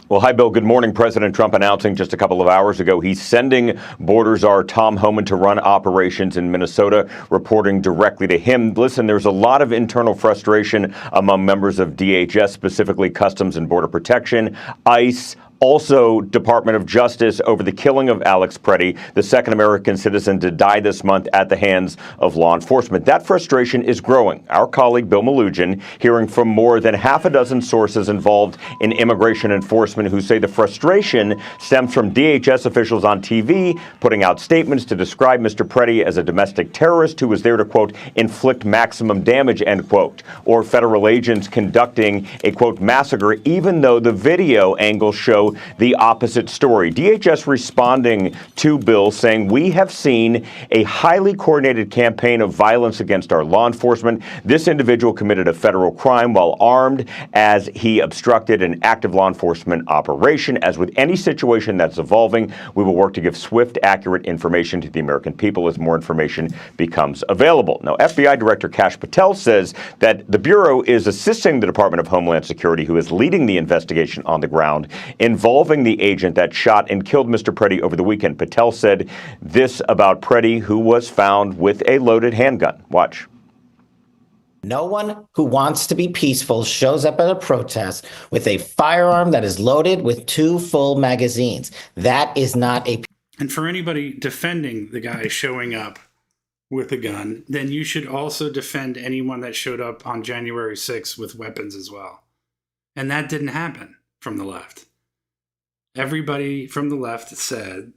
U: Well, hi, Bill. Good morning. President Trump announcing just a couple of hours ago he's sending border czar Tom Homan to run operations in Minnesota, reporting directly to him. Listen, there's a lot of internal frustration among members of DHS, specifically Customs and Border Protection, ICE, also Department of Justice over the killing of Alex Preddy, the second American citizen to die this month at the hands of law enforcement. That frustration is growing. Our colleague Bill Malugin hearing from more than half a dozen sources involved in immigration enforcement who say the frustration stems from DHS officials on TV putting out statements to describe Mr. Preddy as a domestic terrorist who was there to, quote, inflict maximum damage, end quote, or federal agents conducting a, quote, massacre, even though the video angles show the opposite story. DHS responding to Bill saying, "We have seen a highly coordinated campaign of violence against our law enforcement. This individual committed a federal crime while armed as he obstructed an active law enforcement operation. As with any situation that's evolving, we will work to give swift, accurate information to the American people as more information becomes available." Now, FBI Director Kash Patel says that the Bureau is assisting the Department of Homeland Security, who is leading the investigation on the ground, involving the agent that shot and killed Mr. Preddy over the weekend. Patel said this about Preddy, who was found with a loaded handgun. Watch.
P: No one who wants to be peaceful shows up at a protest with a firearm that is loaded with 2 full magazines. That is not a.
H: And for anybody defending the guy showing up with a gun, then you should also defend anyone that showed up on January 6th with weapons as well. And that didn't happen from the left. Everybody from the left said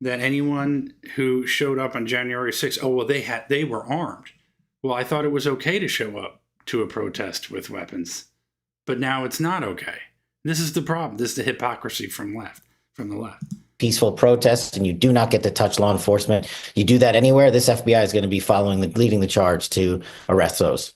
H: that anyone who showed up on January 6th, oh, well, they were armed. Well, I thought it was okay to show up to a protest with weapons, but now it's not okay. This is the problem. This is the hypocrisy from the left.
P: Peaceful protest, and you do not get to touch law enforcement. You do that anywhere, this FBI is going to be leading the charge to arrest those.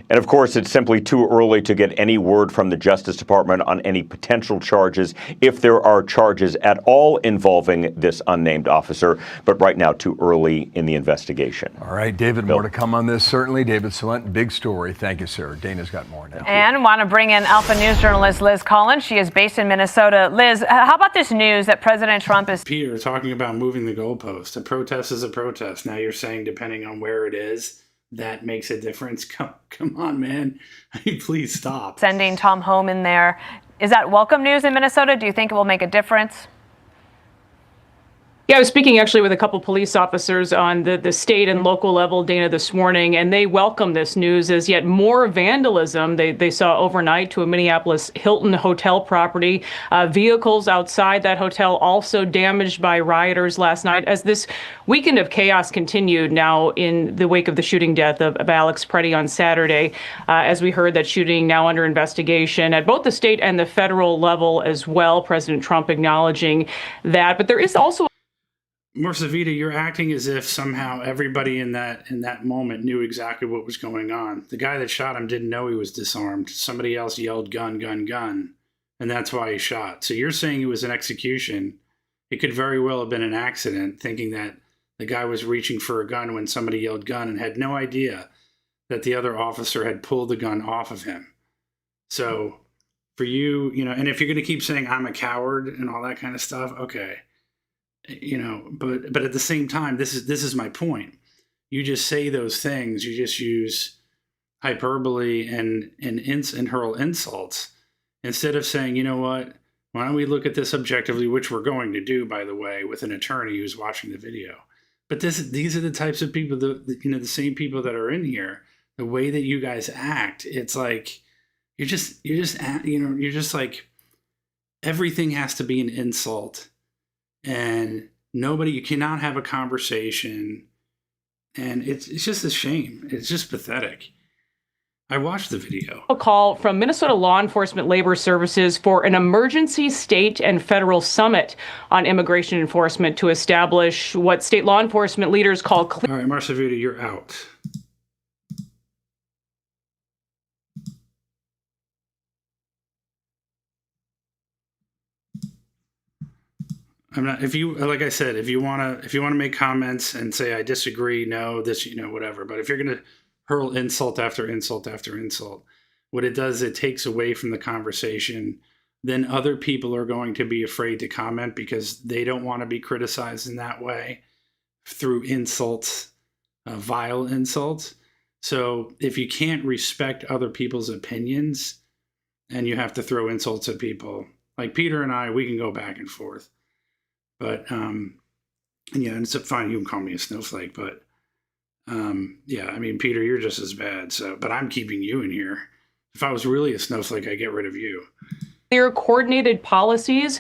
U: And of course, it's simply too early to get any word from the Justice Department on any potential charges, if there are charges at all involving this unnamed officer. But right now, too early in the investigation.
B: All right, David, more to come on this, certainly. David Salent, big story. Thank you, sir. Dana's got more now.
C: And want to bring in Alpha News journalist Liz Collins. She is based in Minnesota. Liz, how about this news that President Trump is...
H: Peter, talking about moving the goalpost. A protest is a protest. Now you're saying depending on where it is, that makes a difference. Come on, man. Please stop.
C: Sending Tom home in there. Is that welcome news in Minnesota? Do you think it will make a difference?
V: Yeah, I was speaking actually with a couple police officers on the state and local level, Dana, this morning, and they welcome this news as yet more vandalism they saw overnight to a Minneapolis Hilton hotel property. Vehicles outside that hotel also damaged by rioters last night as this weekend of chaos continued now in the wake of the shooting death of Alex Preddy on Saturday. As we heard, that shooting now under investigation at both the state and the federal level as well. President Trump acknowledging that. But there is also
H: Morsavita, you're acting as if somehow everybody in that moment knew exactly what was going on. The guy that shot him didn't know he was disarmed. Somebody else yelled gun, gun, gun, and that's why he shot. So you're saying it was an execution. It could very well have been an accident, thinking that the guy was reaching for a gun when somebody yelled gun and had no idea that the other officer had pulled the gun off of him. So for you, and if you're going to keep saying I'm a coward and all that kind of stuff, okay. But at the same time, this is my point. You just say those things. You just use hyperbole and hurl insults instead of saying, you know what? Why don't we look at this objectively, which we're going to do, by the way, with an attorney who's watching the video. But these are the types of people the same people that are in here. The way that you guys act, it's like you're just like everything has to be an insult. And you cannot have a conversation. And it's just a shame. It's just pathetic. I watched the video.
V: A call from Minnesota Law Enforcement Labor Services for an emergency state and federal summit on immigration enforcement to establish what state law enforcement leaders call
H: All right, Morsavita, you're out. I'm not. If you, like I said, if you want to make comments and say I disagree, no, this, whatever. But if you're going to hurl insult after insult after insult, what it does, it takes away from the conversation. Then other people are going to be afraid to comment because they don't want to be criticized in that way through insults, vile insults. So if you can't respect other people's opinions and you have to throw insults at people, like Peter and I, we can go back and forth. But, and it's fine. You can call me a snowflake, but, Peter, you're just as bad. So, but I'm keeping you in here. If I was really a snowflake, I'd get rid of you.
V: clear, coordinated policies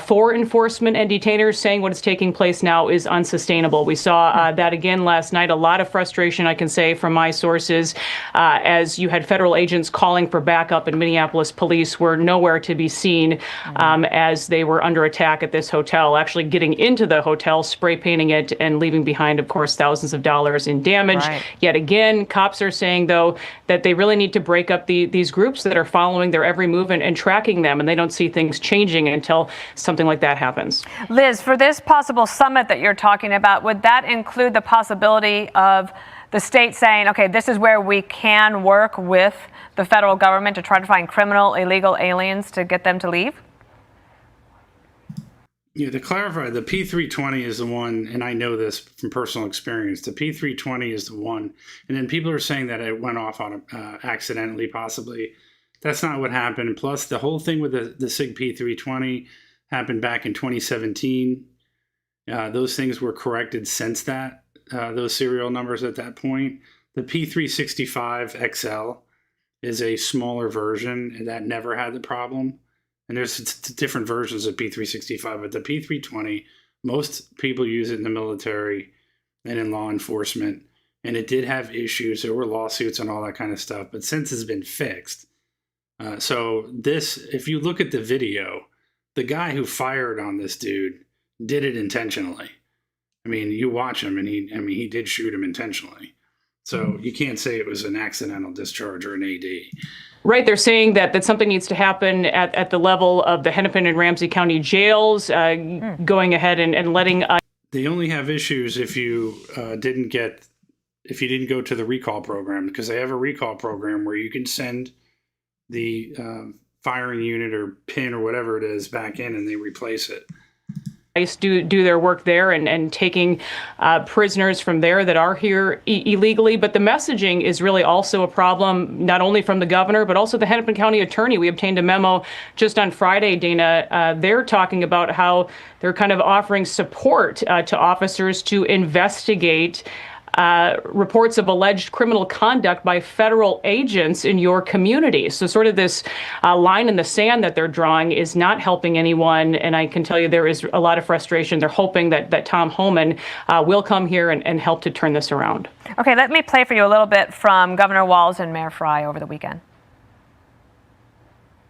V: for enforcement and detainers, saying what is taking place now is unsustainable. We saw that again last night. A lot of frustration, I can say, from my sources, as you had federal agents calling for backup, and Minneapolis police were nowhere to be seen as they were under attack at this hotel, actually getting into the hotel, spray painting it, and leaving behind, of course, thousands of dollars in damage. Right. Yet again, cops are saying, though, that they really need to break up these groups that are following their every move and tracking them, and they don't see things changing until something like that happens.
C: Liz, for this possible summit that you're talking about, would that include the possibility of the state saying, okay, this is where we can work with the federal government to try to find criminal, illegal aliens to get them to leave?
H: Yeah, to clarify, the P320 is the one, and I know this from personal experience. The P320 is the one, and then people are saying that it went off on accidentally, possibly. That's not what happened. Plus, the whole thing with the SIG P320 happened back in 2017. Those things were corrected since that, those serial numbers at that point. The P365 XL is a smaller version, and that never had the problem. And there's different versions of P365, but the P320, most people use it in the military and in law enforcement. And it did have issues. There were lawsuits and all that kind of stuff. But since it's been fixed, so this, if you look at the video, the guy who fired on this dude did it intentionally. I mean, you watch him, and he did shoot him intentionally. So you can't say it was an accidental discharge or an AD.
V: Right, they're saying that something needs to happen at the level of the Hennepin and Ramsey County jails, going ahead and letting.
H: They only have issues if you didn't go to the recall program, because they have a recall program where you can send the firing unit or pin or whatever it is back in, and they replace it.
V: Do their work there and taking prisoners from there that are here illegally. But the messaging is really also a problem, not only from the governor, but also the Hennepin County attorney. We obtained a memo just on Friday, Dana. They're talking about how they're kind of offering support to officers to investigate reports of alleged criminal conduct by federal agents in your community. So sort of this line in the sand that they're drawing is not helping anyone. And I can tell you there is a lot of frustration. They're hoping that Tom Homan will come here and help to turn this around.
C: Okay, let me play for you a little bit from Governor Walz and Mayor Frey over the weekend.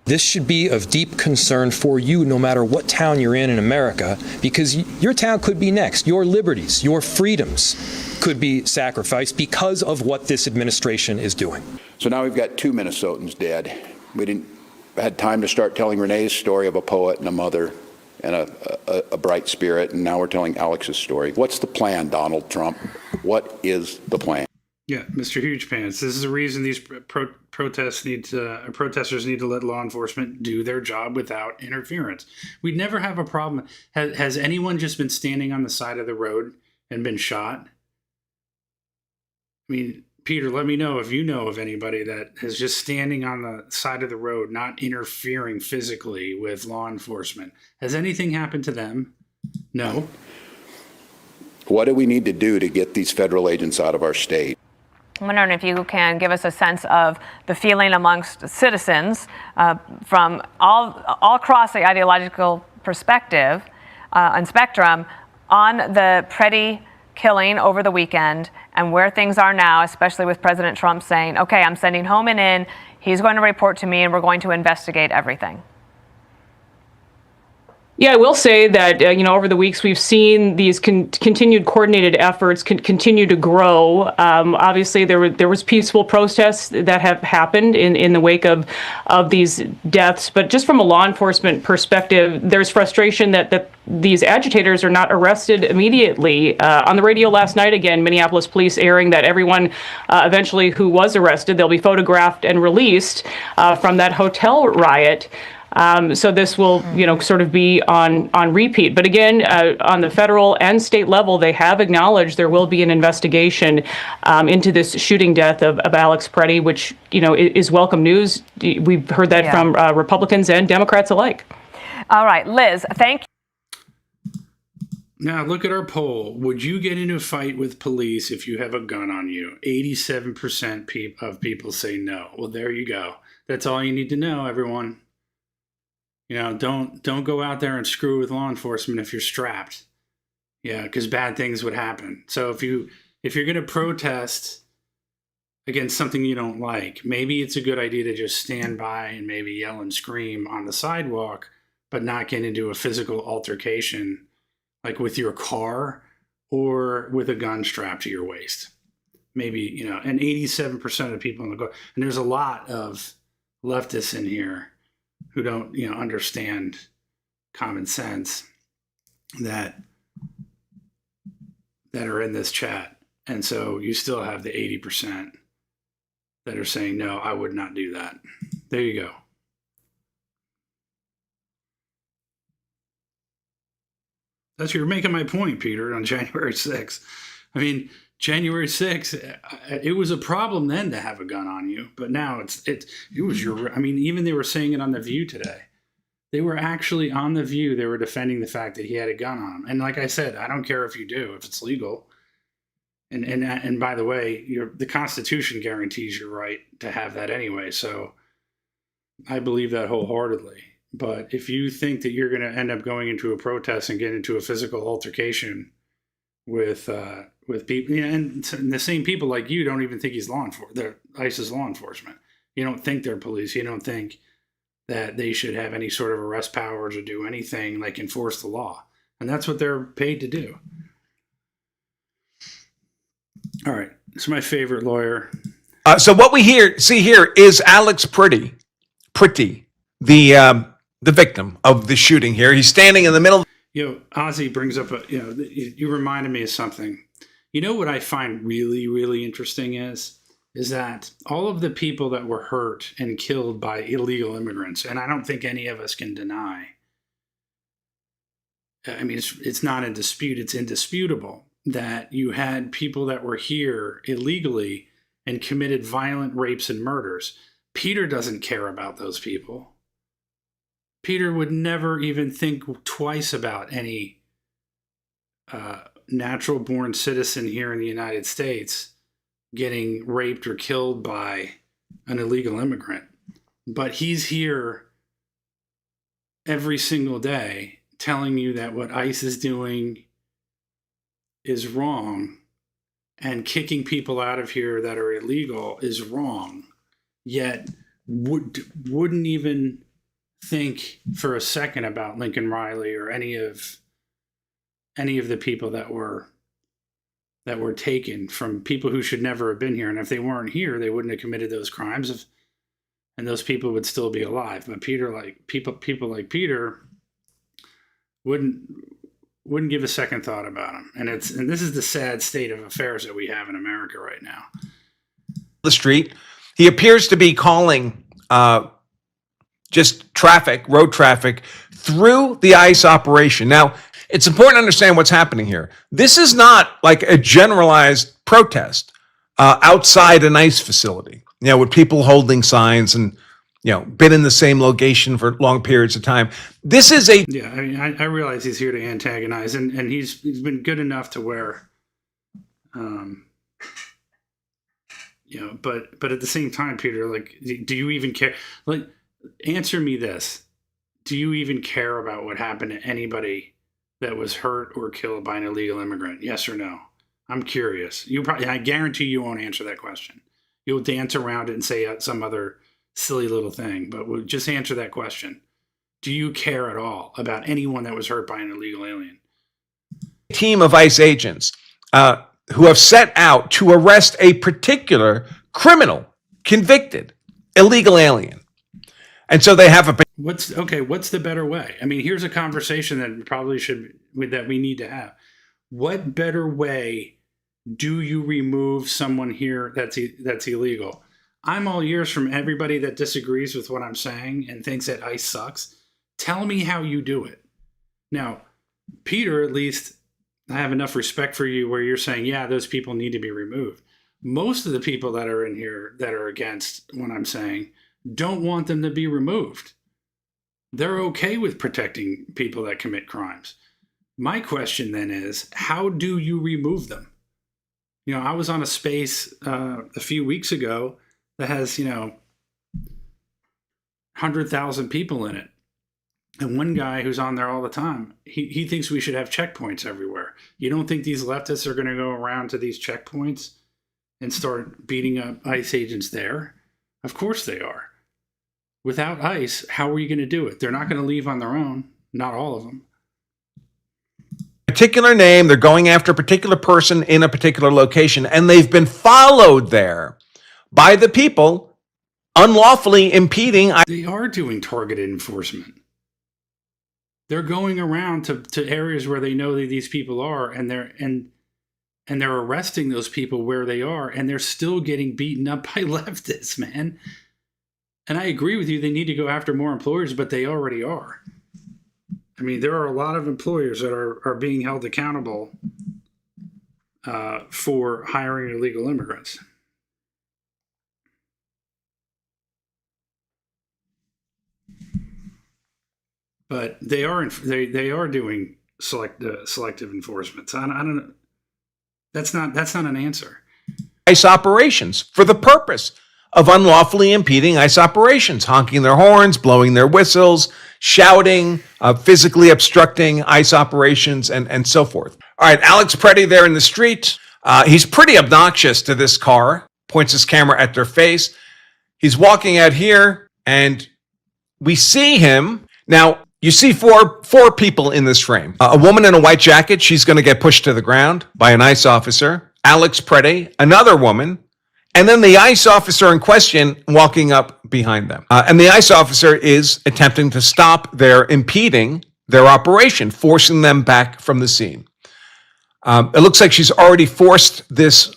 D: This should be of deep concern for you no matter what town you're in America, because your town could be next. Your liberties, your freedoms could be sacrificed because of what this administration is doing.
E: So now we've got 2 Minnesotans dead. We didn't had time to start telling Renee's story of a poet and a mother and a bright spirit, and now we're telling Alex's story. What's the plan, Donald Trump? What is the plan?
H: Yeah, Mr. Huge Pants. This is the reason these protesters need to let law enforcement do their job without interference. We'd never have a problem. Has anyone just been standing on the side of the road and been shot? I mean, Peter, let me know if you know of anybody that is just standing on the side of the road, not interfering physically with law enforcement. Has anything happened to them? No.
E: What do we need to do to get these federal agents out of our state?
C: I'm wondering if you can give us a sense of the feeling amongst citizens from all across the ideological perspective and spectrum on the Preddy killing over the weekend and where things are now, especially with President Trump saying, okay, I'm sending Homan in, he's going to report to me, and we're going to investigate everything.
V: Yeah, I will say that, over the weeks, we've seen these continued coordinated efforts continue to grow. Obviously, there was peaceful protests that have happened in the wake of these deaths. But just from a law enforcement perspective, there's frustration that these agitators are not arrested immediately. On the radio last night, again, Minneapolis police airing that everyone eventually who was arrested, they'll be photographed and released from that hotel riot. So this will, sort of be on repeat. But again, on the federal and state level, they have acknowledged there will be an investigation into this shooting death of Alex Preddy, which, is welcome news. We've heard that from Republicans and Democrats alike.
C: All right, Liz, thank you.
H: Now, look at our poll. Would you get into a fight with police if you have a gun on you? 87% of people say no. Well, there you go. That's all you need to know, everyone. Don't go out there and screw with law enforcement if you're strapped. Yeah, because bad things would happen. So if you're going to protest against something you don't like, maybe it's a good idea to just stand by and maybe yell and scream on the sidewalk, but not get into a physical altercation, like with your car or with a gun strapped to your waist. Maybe, and 87% of people in the go, and there's a lot of leftists in here who don't, understand common sense that are in this chat. And so you still have the 80% that are saying, no, I would not do that. There you go. you're making my point, Peter, on January 6th. I mean, January 6th, it was a problem then to have a gun on you, but now it was your, I mean, even they were saying it on The View today. They were actually on The View. They were defending the fact that he had a gun on him. And like I said, I don't care if you do, if it's legal. And by the way, the Constitution guarantees your right to have that anyway. So I believe that wholeheartedly. But if you think that you're going to end up going into a protest and get into a physical altercation with people, you know, and the same people like you don't even think he's law enforcement. They're ICE's law enforcement. You don't think they're police. You don't think that they should have any sort of arrest powers or do anything like enforce the law. And that's what they're paid to do. All right. This is my favorite lawyer.
F: So what we see here is Alex Pretty, the victim of the shooting here. He's standing in the middle.
H: Ozzy brings up you reminded me of something. You know what I find really, really interesting is that all of the people that were hurt and killed by illegal immigrants, and I don't think any of us can deny, I mean, it's not in dispute, it's indisputable that you had people that were here illegally and committed violent rapes and murders. Peter doesn't care about those people. Peter would never even think twice about any natural-born citizen here in the United States getting raped or killed by an illegal immigrant. But he's here every single day telling you that what ICE is doing is wrong and kicking people out of here that are illegal is wrong, yet wouldn't even think for a second about Lincoln Riley or any of the people that were taken from people who should never have been here. And if they weren't here, they wouldn't have committed those crimes, and those people would still be alive. But people like Peter wouldn't give a second thought about him. And this is the sad state of affairs that we have in America right now.
F: The street. He appears to be calling just road traffic through the ICE operation. Now, it's important to understand what's happening here. This is not like a generalized protest outside an ICE facility, with people holding signs and, been in the same location for long periods of time. This is a...
H: Yeah, I mean, I realize he's here to antagonize, and he's been good enough to where, but at the same time, Peter, like, do you even care? Like, answer me this. Do you even care about what happened to anybody that was hurt or killed by an illegal immigrant? Yes or no? I'm curious. I guarantee you won't answer that question. You'll dance around it and say some other silly little thing, but we'll just answer that question. Do you care at all about anyone that was hurt by an illegal alien?
F: Team of ICE agents who have set out to arrest a particular criminal, convicted, illegal alien. And so they have
H: What's the better way? I mean, here's a conversation that we need to have. What better way do you remove someone here that's illegal? I'm all ears from everybody that disagrees with what I'm saying and thinks that ICE sucks. Tell me how you do it. Now, Peter, at least I have enough respect for you where you're saying, yeah, those people need to be removed. Most of the people that are in here that are against what I'm saying don't want them to be removed. They're okay with protecting people that commit crimes. My question then is, how do you remove them? I was on a space a few weeks ago that has, 100,000 people in it. And one guy who's on there all the time, he thinks we should have checkpoints everywhere. You don't think these leftists are going to go around to these checkpoints and start beating up ICE agents there? Of course they are. Without ICE, how are you going to do it? They're not going to leave on their own. Not all of them.
F: Particular name, they're going after a particular person in a particular location, and they've been followed there by the people unlawfully impeding.
H: They are doing targeted enforcement. They're going around to areas where they know that these people are, and they're arresting those people where they are, and they're still getting beaten up by leftists, man. And I agree with you, they need to go after more employers, but they already are. I mean, there are a lot of employers that are being held accountable for hiring illegal immigrants. But they are doing selective enforcement. So I don't know. That's not an answer.
F: ICE operations for the purpose of unlawfully impeding ICE operations, honking their horns, blowing their whistles, shouting, physically obstructing ICE operations, and so forth. All right, Alex Preddy there in the street. He's pretty obnoxious to this car, points his camera at their face. He's walking out here, and we see him. Now, you see four people in this frame. A woman in a white jacket, she's going to get pushed to the ground by an ICE officer. Alex Preddy, another woman, and then the ICE officer in question walking up behind them. And the ICE officer is attempting to stop their impeding their operation, forcing them back from the scene. It looks like she's already forced this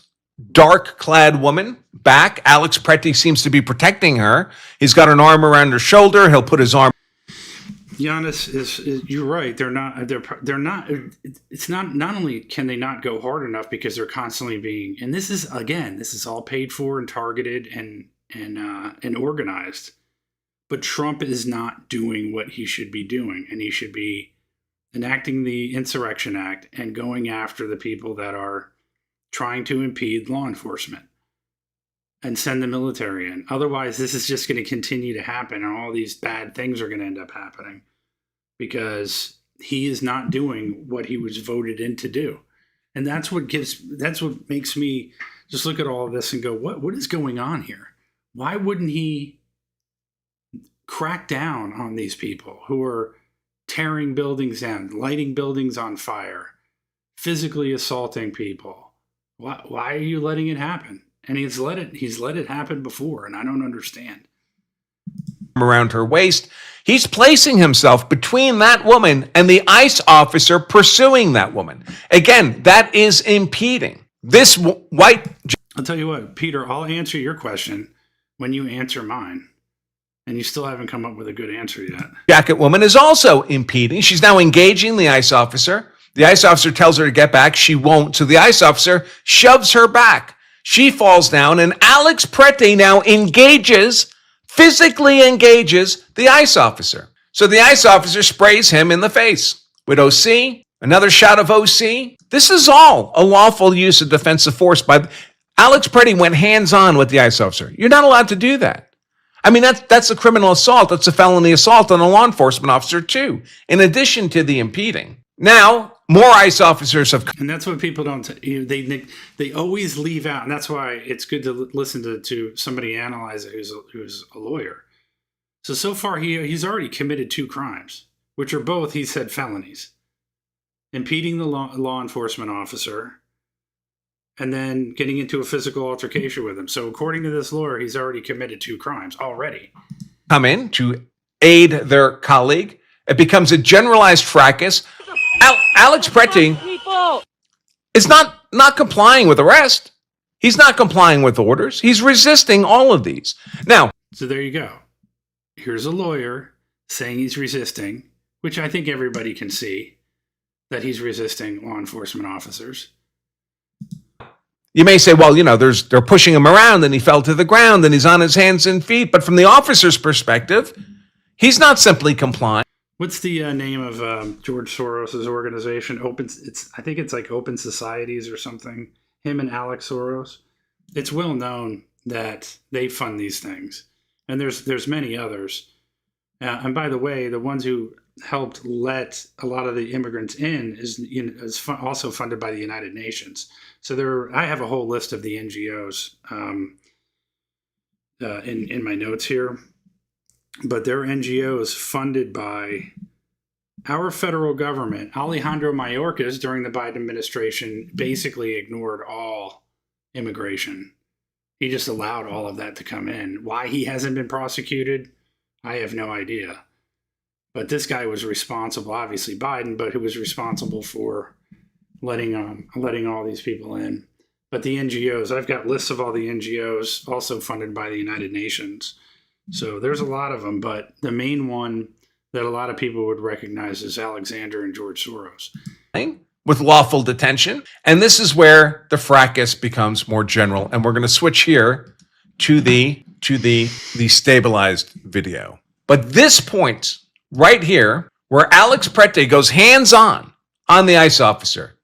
F: dark-clad woman back. Alex Preddy seems to be protecting her. He's got an arm around her shoulder. He'll put his arm.
H: Giannis is you're right. They're not. It's not only can they not go hard enough because they're constantly being, and this is all paid for and targeted and organized. But Trump is not doing what he should be doing, and he should be enacting the Insurrection Act and going after the people that are trying to impede law enforcement and send the military in. Otherwise, this is just going to continue to happen, and all these bad things are going to end up happening because he is not doing what he was voted in to do. And that's what makes me just look at all of this and go, what is going on here? Why wouldn't he crack down on these people who are tearing buildings down, lighting buildings on fire, physically assaulting people? Why are you letting it happen? And he's let it happen before, and I don't understand.
F: Around her waist, he's placing himself between that woman and the ICE officer pursuing that woman. Again, that is impeding. This white...
H: I'll tell you what, Peter, I'll answer your question when you answer mine. And you still haven't come up with a good answer yet.
F: Jacket woman is also impeding. She's now engaging the ICE officer. The ICE officer tells her to get back. She won't. So the ICE officer shoves her back. She falls down, and Alex Preddy now physically engages the ICE officer. So the ICE officer sprays him in the face with OC, another shot of OC. This is all a lawful use of defensive force by Alex Preddy went hands-on with the ICE officer. You're not allowed to do that. I mean, that's a criminal assault. That's a felony assault on a law enforcement officer, too, in addition to the impeding. Now, more ICE officers have...
H: And that's what people don't... They always leave out, and that's why it's good to listen to somebody analyze it who's a lawyer. So far, he's already committed 2 crimes, which are both, he said, felonies. Impeding the law enforcement officer and then getting into a physical altercation with him. So according to this lawyer, he's already committed 2 crimes already.
F: Come in to aid their colleague. It becomes a generalized fracas. Alex Preddy is not complying with arrest. He's not complying with orders. He's resisting all of these. Now,
H: so there you go. Here's a lawyer saying he's resisting, which I think everybody can see that he's resisting law enforcement officers.
F: You may say, well, they're pushing him around and he fell to the ground and he's on his hands and feet. But from the officer's perspective, he's not simply complying.
H: What's the name of George Soros's organization? I think it's like Open Societies or something. Him and Alex Soros. It's well known that they fund these things, and there's many others. And by the way, the ones who helped let a lot of the immigrants in is also funded by the United Nations. So I have a whole list of the NGOs in my notes here. But they're NGOs funded by our federal government. Alejandro Mayorkas, during the Biden administration, basically ignored all immigration. He just allowed all of that to come in. Why he hasn't been prosecuted, I have no idea. But this guy was responsible, obviously Biden, but who was responsible for letting all these people in. But the NGOs, I've got lists of all the NGOs also funded by the United Nations. So there's a lot of them, but the main one that a lot of people would recognize as Alexander and George Soros.
F: With lawful detention. And this is where the fracas becomes more general. And we're going to switch here to the stabilized video. But this point right here, where Alex Prete goes hands-on the ICE officer,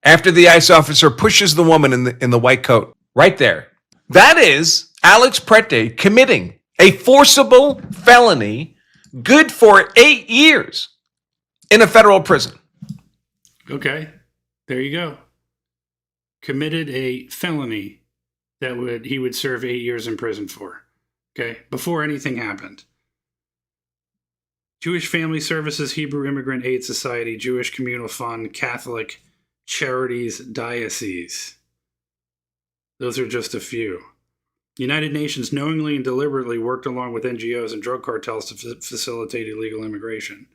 F: after the ICE officer pushes the woman in the white coat, right there. That is Alex Prete committing a forcible felony good for 8 years in a federal prison.
H: Okay, there you go. Committed a felony that he would serve 8 years in prison for. Okay, before anything happened. Jewish Family Services, Hebrew Immigrant Aid Society, Jewish Communal Fund, Catholic Charities Diocese. Those are just a few. United Nations knowingly and deliberately worked along with NGOs and drug cartels to facilitate illegal immigration.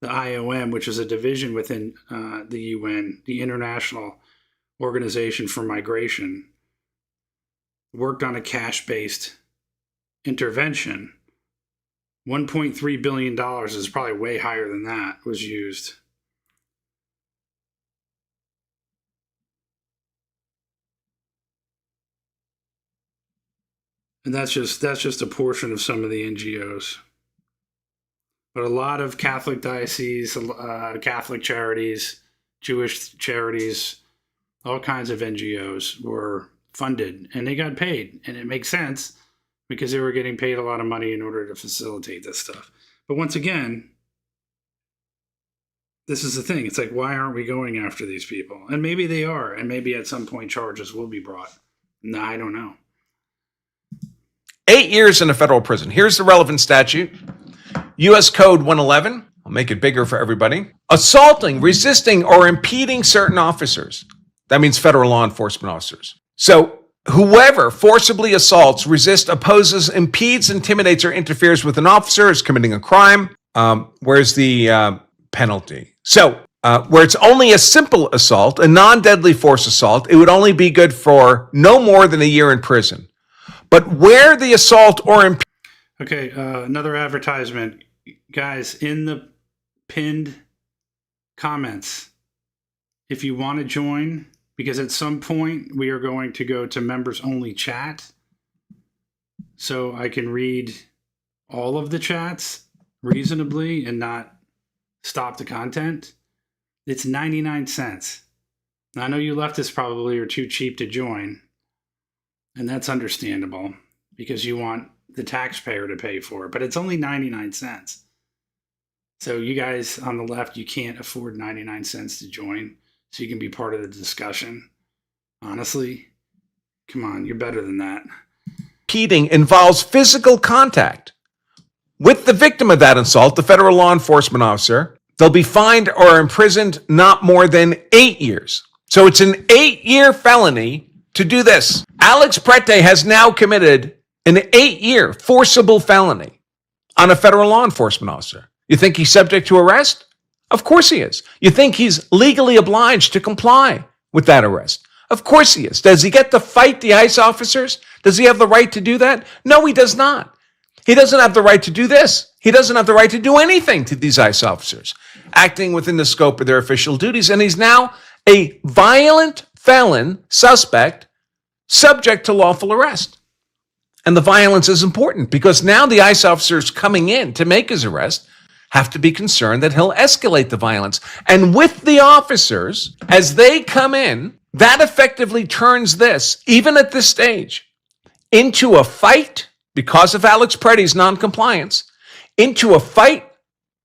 H: The IOM, which is a division within the UN, the International Organization for Migration, worked on a cash-based intervention. $1.3 billion is probably way higher than that was used. And that's just a portion of some of the NGOs. But a lot of Catholic dioceses, Catholic charities, Jewish charities, all kinds of NGOs were funded and they got paid. And it makes sense because they were getting paid a lot of money in order to facilitate this stuff. But once again, this is the thing. It's like, why aren't we going after these people? And maybe they are. And maybe at some point charges will be brought. No, I don't know.
F: 8 years in a federal prison. Here's the relevant statute. U.S. Code 111. I'll make it bigger for everybody. Assaulting, resisting, or impeding certain officers. That means federal law enforcement officers. So whoever forcibly assaults, resists, opposes, impedes, intimidates, or interferes with an officer is committing a crime. Where's the penalty? So where it's only a simple assault, a non-deadly force assault, it would only be good for no more than a year in prison. But where the assault or
H: Okay, another advertisement. Guys, in the pinned comments, if you want to join, because at some point we are going to go to members only chat, so I can read all of the chats reasonably and not stop the content. It's 99 cents. Now, I know you leftists probably are too cheap to join, and that's understandable because you want the taxpayer to pay for it, but it's only 99 cents. So you guys on the left, you can't afford 99 cents to join so you can be part of the discussion. Honestly, come on, you're better than that.
F: impeding involves physical contact with the victim of that assault, the federal law enforcement officer, they'll be fined or imprisoned not more than 8 years. So it's an 8-year felony to do this. Alex Prete has now committed an 8-year forcible felony on a federal law enforcement officer. You think he's subject to arrest? Of course he is. You think he's legally obliged to comply with that arrest? Of course he is. Does he get to fight the ICE officers? Does he have the right to do that? No, he does not. He doesn't have the right to do this. He doesn't have the right to do anything to these ICE officers, acting within the scope of their official duties. And he's now a violent felon suspect subject to lawful arrest. And the violence is important because now the ICE officers coming in to make his arrest have to be concerned that he'll escalate the violence. And with the officers, as they come in, that effectively turns this, even at this stage, into a fight because of Alex Prete's noncompliance, into a fight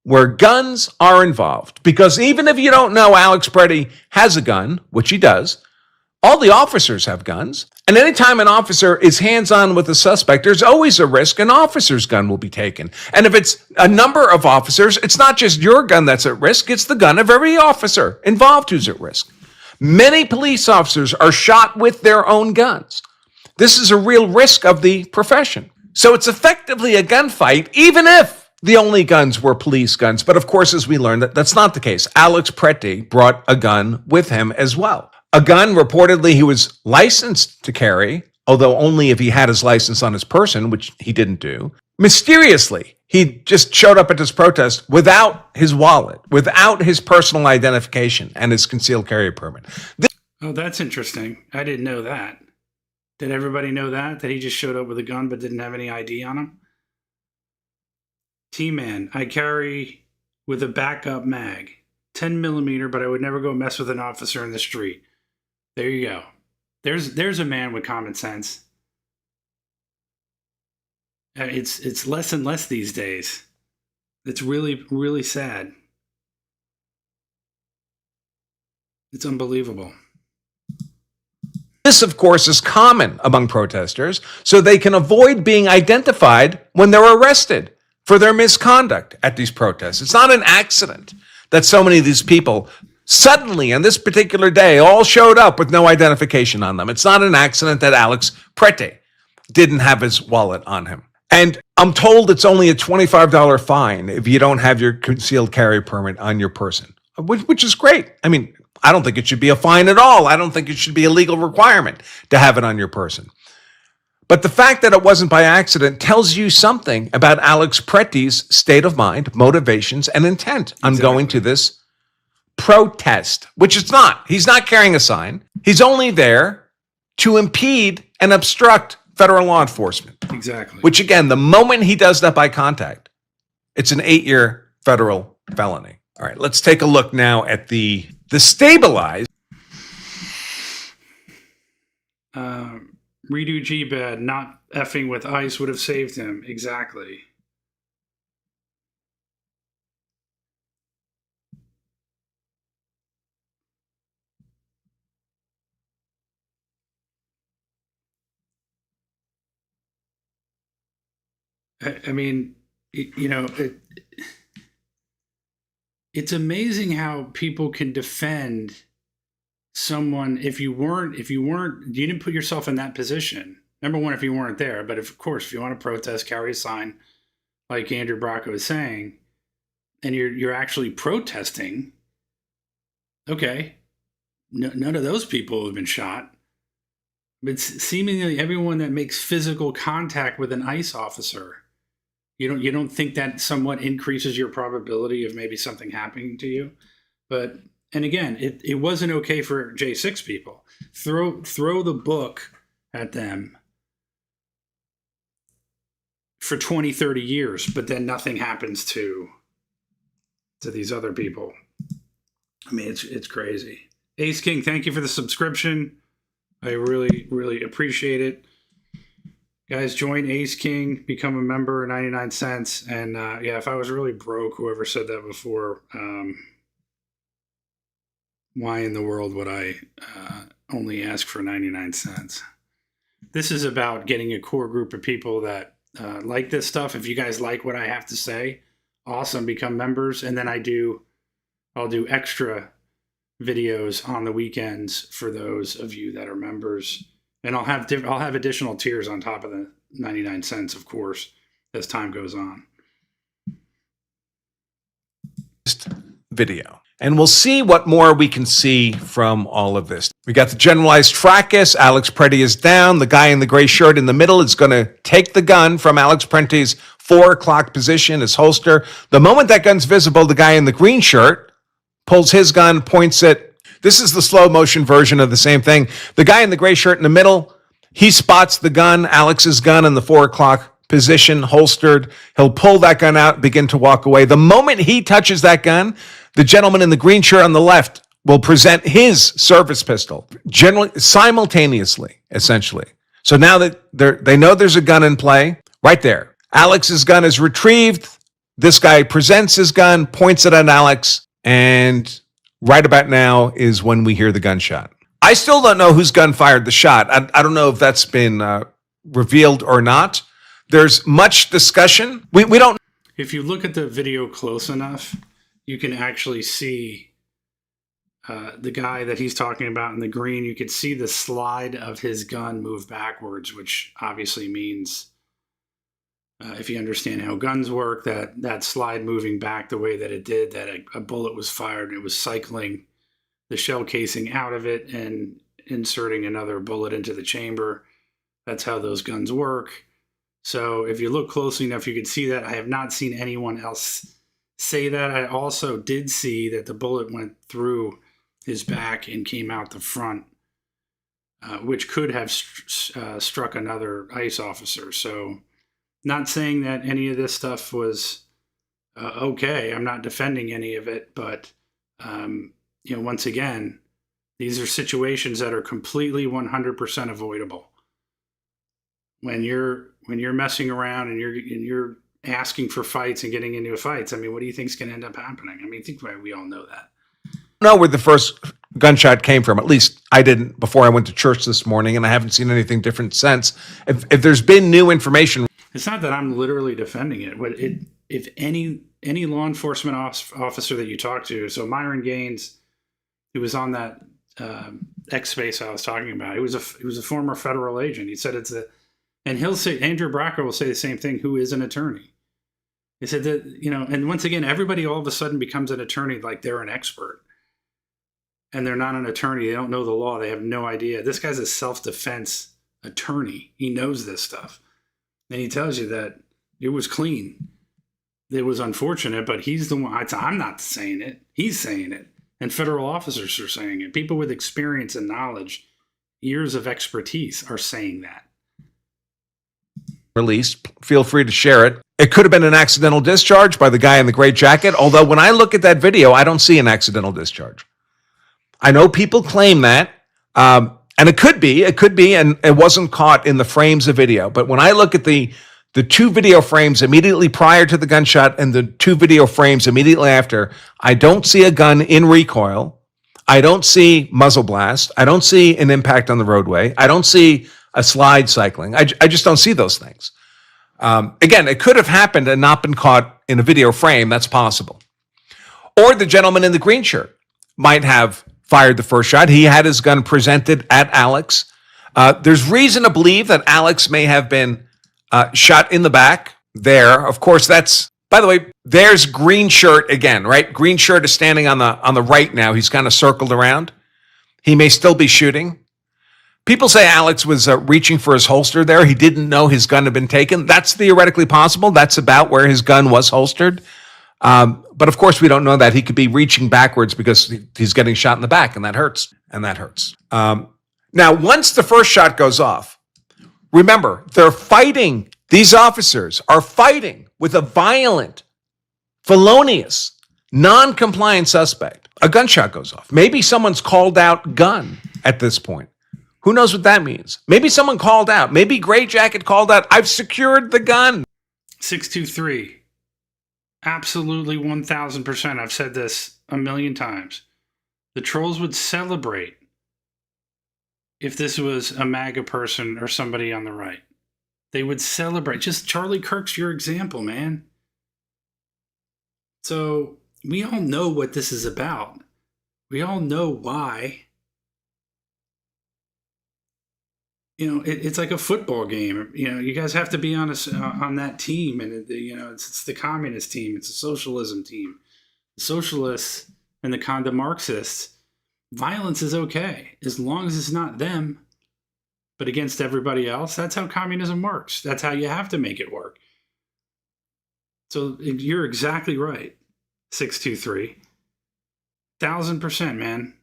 F: where guns are involved. Because even if you don't know Alex Prete has a gun, which he does, all the officers have guns. And anytime an officer is hands-on with a suspect, there's always a risk an officer's gun will be taken. And if it's a number of officers, it's not just your gun that's at risk, it's the gun of every officer involved who's at risk. Many police officers are shot with their own guns. This is a real risk of the profession. So it's effectively a gunfight, even if the only guns were police guns. But of course, as we learned, that's not the case. Alex Prete brought a gun with him as well. A gun reportedly he was licensed to carry, although only if he had his license on his person, which he didn't do. Mysteriously, He just showed up at this protest without his wallet, without his personal identification and his concealed carry permit.
H: Oh, that's interesting. I didn't know that. Did everybody know that? That he just showed up with a gun but didn't have any ID on him? T-Man, I carry with a backup mag. 10 millimeter, but I would never go mess with an officer in the street. There you go. There's a man with common sense. It's less and less these days. It's really, really sad. It's unbelievable.
F: This, of course, is common among protesters, so they can avoid being identified when they're arrested for their misconduct at these protests. It's not an accident that so many of these people suddenly, on this particular day, all showed up with no identification on them. It's not an accident that Alex Prete didn't have his wallet on him. And I'm told it's only a $25 fine if you don't have your concealed carry permit on your person, which is great. I mean, I don't think it should be a fine at all. I don't think it should be a legal requirement to have it on your person. But the fact that it wasn't by accident tells you something about Alex Prete's state of mind, motivations, and intent on going to this protest, which it's not. He's not carrying a sign. He's only there to impede and obstruct federal law enforcement.
H: Exactly.
F: Which, again, the moment he does that by contact, it's an 8-year federal felony. All right, let's take a look now at the stabilized.
H: Redo G-Bad, not effing with ICE would have saved him. Exactly. I mean, you know, it's amazing how people can defend someone if you didn't put yourself in that position. Number one, if you weren't there, but of course, if you want to protest, carry a sign, like Andrew Bracco is saying, and you're actually protesting, okay, none of those people have been shot. But seemingly everyone that makes physical contact with an ICE officer, you don't think that somewhat increases your probability of maybe something happening to you? But, and again, it wasn't okay for J6 people. Throw the book at them for 20, 30 years, but then nothing happens to these other people. I mean, it's crazy. Ace King, thank you for the subscription. I really, really appreciate it. Guys, join Ace King, become a member, 99 cents. And yeah, if I was really broke, whoever said that before, why in the world would I only ask for 99 cents? This is about getting a core group of people that like this stuff. If you guys like what I have to say, awesome, become members. And then I'll do extra videos on the weekends for those of you that are members. And I'll have additional tiers on top of the 99 cents, of course, as time goes on.
F: Video. And we'll see what more we can see from all of this. We got the generalized fracas. Alex Prete is down. The guy in the gray shirt in the middle is going to take the gun from Alex Prete's 4 o'clock position, his holster. The moment that gun's visible, the guy in the green shirt pulls his gun, points it. This is the slow motion version of the same thing. The guy in the gray shirt in the middle, he spots the gun, Alex's gun in the 4 o'clock position, holstered. He'll pull that gun out, begin to walk away. The moment he touches that gun, the gentleman in the green shirt on the left will present his service pistol, generally simultaneously, essentially. So now that they know there's a gun in play, right there. Alex's gun is retrieved. This guy presents his gun, points it at Alex, and right about now is when we hear the gunshot. I still don't know whose gun fired the shot. I don't know if that's been revealed or not. There's much discussion. We don't.
H: If you look at the video close enough, you can actually see the guy that he's talking about in the green. You could see the slide of his gun move backwards, which obviously means, if you understand how guns work, that slide moving back the way that it did, that a bullet was fired and it was cycling the shell casing out of it and inserting another bullet into the chamber. That's how those guns work. So if you look closely enough, you could see that. I have not seen anyone else say that. I also did see that the bullet went through his back and came out the front, which could have struck another ICE officer. So not saying that any of this stuff was okay. I'm not defending any of it, but once again, these are situations that are completely 100% avoidable. When you're messing around and you're asking for fights and getting into fights, I mean, what do you think's going to end up happening? I mean, I think we all know that.
F: Know where the first gunshot came from. At least I didn't before I went to church this morning, and I haven't seen anything different since. If there's been new information,
H: it's not that I'm literally defending it. But if any law enforcement officer that you talk to, so Myron Gaines, who was on that X space I was talking about, he was a former federal agent. He said and he'll say, Andrew Bracker will say the same thing, who is an attorney. He said that, and once again, everybody all of a sudden becomes an attorney like they're an expert. And they're not an attorney. They don't know the law. They have no idea. This guy's a self-defense attorney. He knows this stuff. And he tells you that it was clean. It was unfortunate, but he's the one. I'm not saying it. He's saying it. And federal officers are saying it. People with experience and knowledge, years of expertise are saying that.
F: Released, feel free to share it. It could have been an accidental discharge by the guy in the gray jacket, although when I look at that video, I don't see an accidental discharge. I know people claim that, and it could be, and it wasn't caught in the frames of video. But when I look at the two video frames immediately prior to the gunshot and the two video frames immediately after, I don't see a gun in recoil. I don't see muzzle blast. I don't see an impact on the roadway. I don't see a slide cycling. I just don't see those things. Again, it could have happened and not been caught in a video frame. That's possible. Or the gentleman in the green shirt might have fired the first shot. He had his gun presented at Alex. There's reason to believe that Alex may have been shot in the back there. Of course, by the way, there's green shirt again, right? Green shirt is standing on the right now. He's kind of circled around. He may still be shooting. People say Alex was reaching for his holster there. He didn't know his gun had been taken. That's theoretically possible. That's about where his gun was holstered. But of course, we don't know that. He could be reaching backwards because he's getting shot in the back, and that hurts. Now, once the first shot goes off, remember, they're fighting. These officers are fighting with a violent, felonious, non-compliant suspect. A gunshot goes off. Maybe someone's called out gun at this point. Who knows what that means? Maybe someone called out. Maybe Gray Jacket called out, I've secured the gun.
H: 623. Absolutely 1,000%. I've said this a million times. The trolls would celebrate if this was a MAGA person or somebody on the right. They would celebrate. Just Charlie Kirk's your example, man. So we all know what this is about. We all know why. It's like a football game. You guys have to be on that team, and it's the communist team. It's a socialism team. The socialists and the Marxists, violence is okay as long as it's not them, but against everybody else. That's how communism works. That's how you have to make it work. So you're exactly right. 623, 1,000%, man.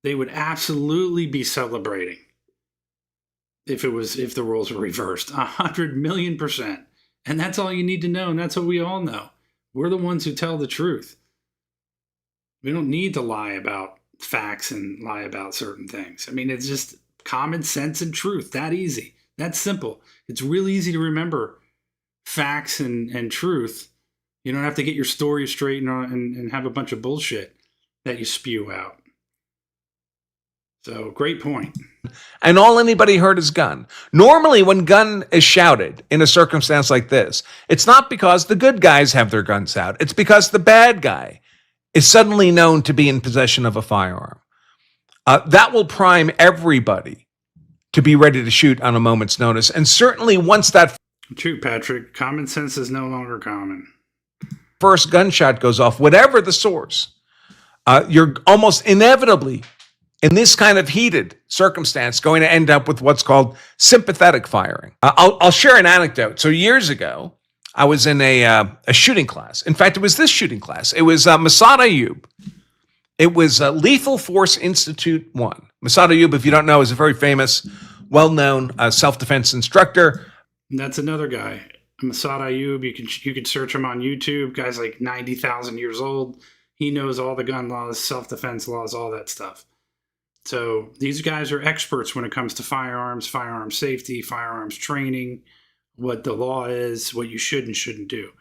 H: They would absolutely be celebrating if the roles were reversed. 100,000,000%. And that's all you need to know, and that's what we all know. We're the ones who tell the truth. We don't need to lie about facts and lie about certain things. I mean, it's just common sense and truth. That easy. That's simple. It's really easy to remember facts and truth. You don't have to get your story straight and have a bunch of bullshit that you spew out. So, great point.
F: And all anybody heard is gun. Normally, when gun is shouted in a circumstance like this, it's not because the good guys have their guns out. It's because the bad guy is suddenly known to be in possession of a firearm. That will prime everybody to be ready to shoot on a moment's notice. And certainly once that...
H: True, Patrick. Common sense is no longer common.
F: First gunshot goes off, whatever the source, you're almost inevitably in this kind of heated circumstance going to end up with what's called sympathetic firing. I'll share an anecdote. So years ago, I was in a shooting class. In fact, it was this shooting class. It was Masad Ayub. It was Lethal Force Institute 1. Masad Ayub, if you don't know, is a very famous, well-known self-defense instructor.
H: And that's another guy, Masad Ayub. You can search him on YouTube. Guy's like 90,000 years old. He knows all the gun laws, self-defense laws, all that stuff. So these guys are experts when it comes to firearms, firearms safety, firearms training, what the law is, what you should and shouldn't do.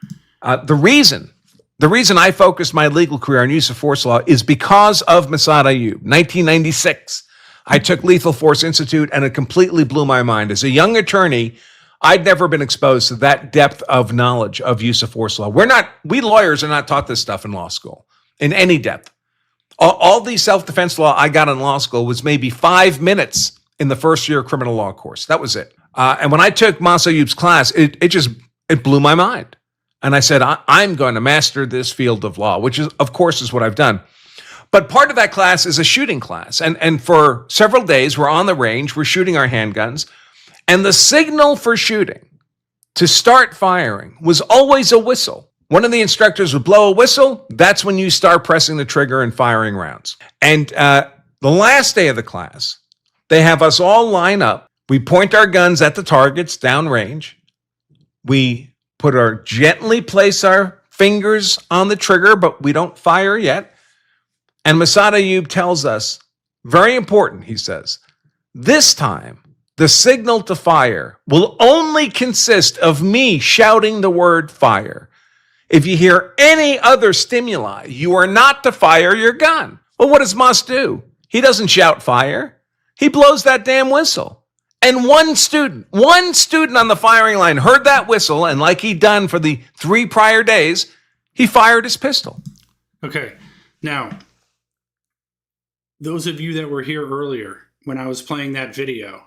F: The reason I focused my legal career on use of force law is because of Masad Ayub. 1996, I took Lethal Force Institute, and it completely blew my mind. As a young attorney, I'd never been exposed to that depth of knowledge of use of force law. We lawyers are not taught this stuff in law school in any depth. All the self-defense law I got in law school was maybe 5 minutes in the first year criminal law course. That was it. And when I took Masad Ayub's class, it blew my mind. And I said, I'm going to master this field of law, which is, of course, is what I've done. But part of that class is a shooting class. And for several days, we're on the range, we're shooting our handguns. And the signal for shooting to start firing was always a whistle. One of the instructors would blow a whistle. That's when you start pressing the trigger and firing rounds. And the last day of the class, they have us all line up. We point our guns at the targets downrange. We gently place our fingers on the trigger, but we don't fire yet. And Masad Ayub tells us, very important, he says, this time, the signal to fire will only consist of me shouting the word fire. If you hear any other stimuli, you are not to fire your gun. Well, what does Mas do? He doesn't shout fire. He blows that damn whistle. And one student on the firing line heard that whistle, and like he'd done for the 3 prior days, he fired his pistol.
H: Okay. Now, those of you that were here earlier, when I was playing that video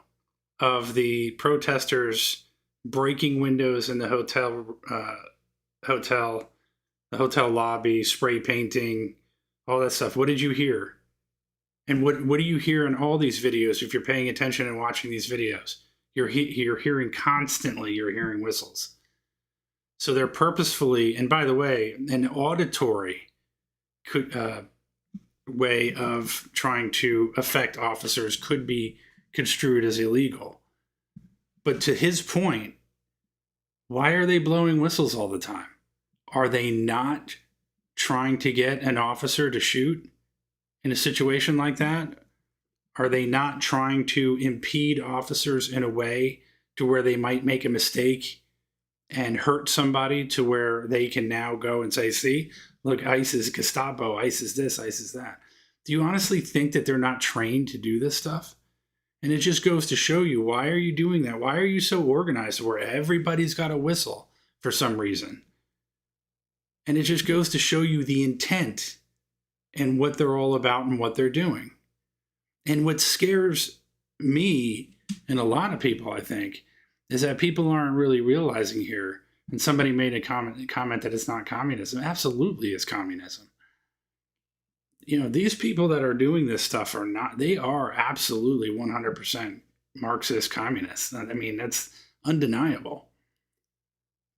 H: of the protesters breaking windows in the hotel lobby, spray painting, all that stuff. What did you hear? And what do you hear in all these videos if you're paying attention and watching these videos? You're hearing constantly, you're hearing whistles. So they're purposefully, and by the way, an auditory way of trying to affect officers could be construed as illegal. But to his point, why are they blowing whistles all the time? Are they not trying to get an officer to shoot in a situation like that? Are they not trying to impede officers in a way to where they might make a mistake and hurt somebody to where they can now go and say, see, look, ICE is Gestapo, ICE is this, ICE is that. Do you honestly think that they're not trained to do this stuff? And it just goes to show you, why are you doing that? Why are you so organized where everybody's got a whistle for some reason? And it just goes to show you the intent and what they're all about and what they're doing. And what scares me and a lot of people, I think, is that people aren't really realizing here. And somebody made a comment that it's not communism. Absolutely, it's communism. You know, these people that are doing this stuff are not, they are absolutely 100% Marxist communists. I mean, that's undeniable.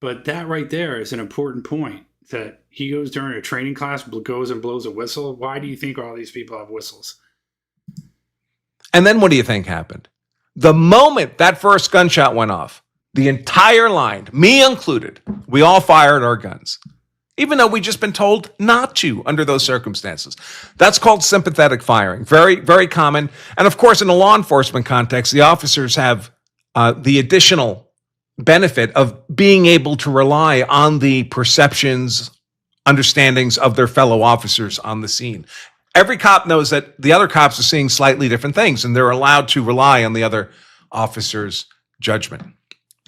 H: But that right there is an important point. That he goes during a training class, goes and blows a whistle. Why do you think all these people have whistles?
F: And then what do you think happened? The moment that first gunshot went off, the entire line, me included, we all fired our guns, even though we'd just been told not to under those circumstances. That's called sympathetic firing. Very, very common. And of course, in a law enforcement context, the officers have the additional benefit of being able to rely on the perceptions, understandings of their fellow officers on the scene. Every cop knows that the other cops are seeing slightly different things, and they're allowed to rely on the other officer's judgment.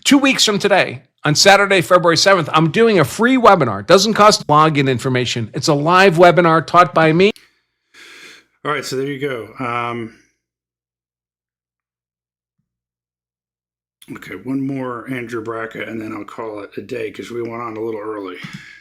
F: 2 weeks from today, on Saturday, February 7th, I'm doing a free webinar. It doesn't cost login information. It's a live webinar taught by me.
H: All right, so there you go. Okay, one more Andrew Brackett, and then I'll call it a day because we went on a little early.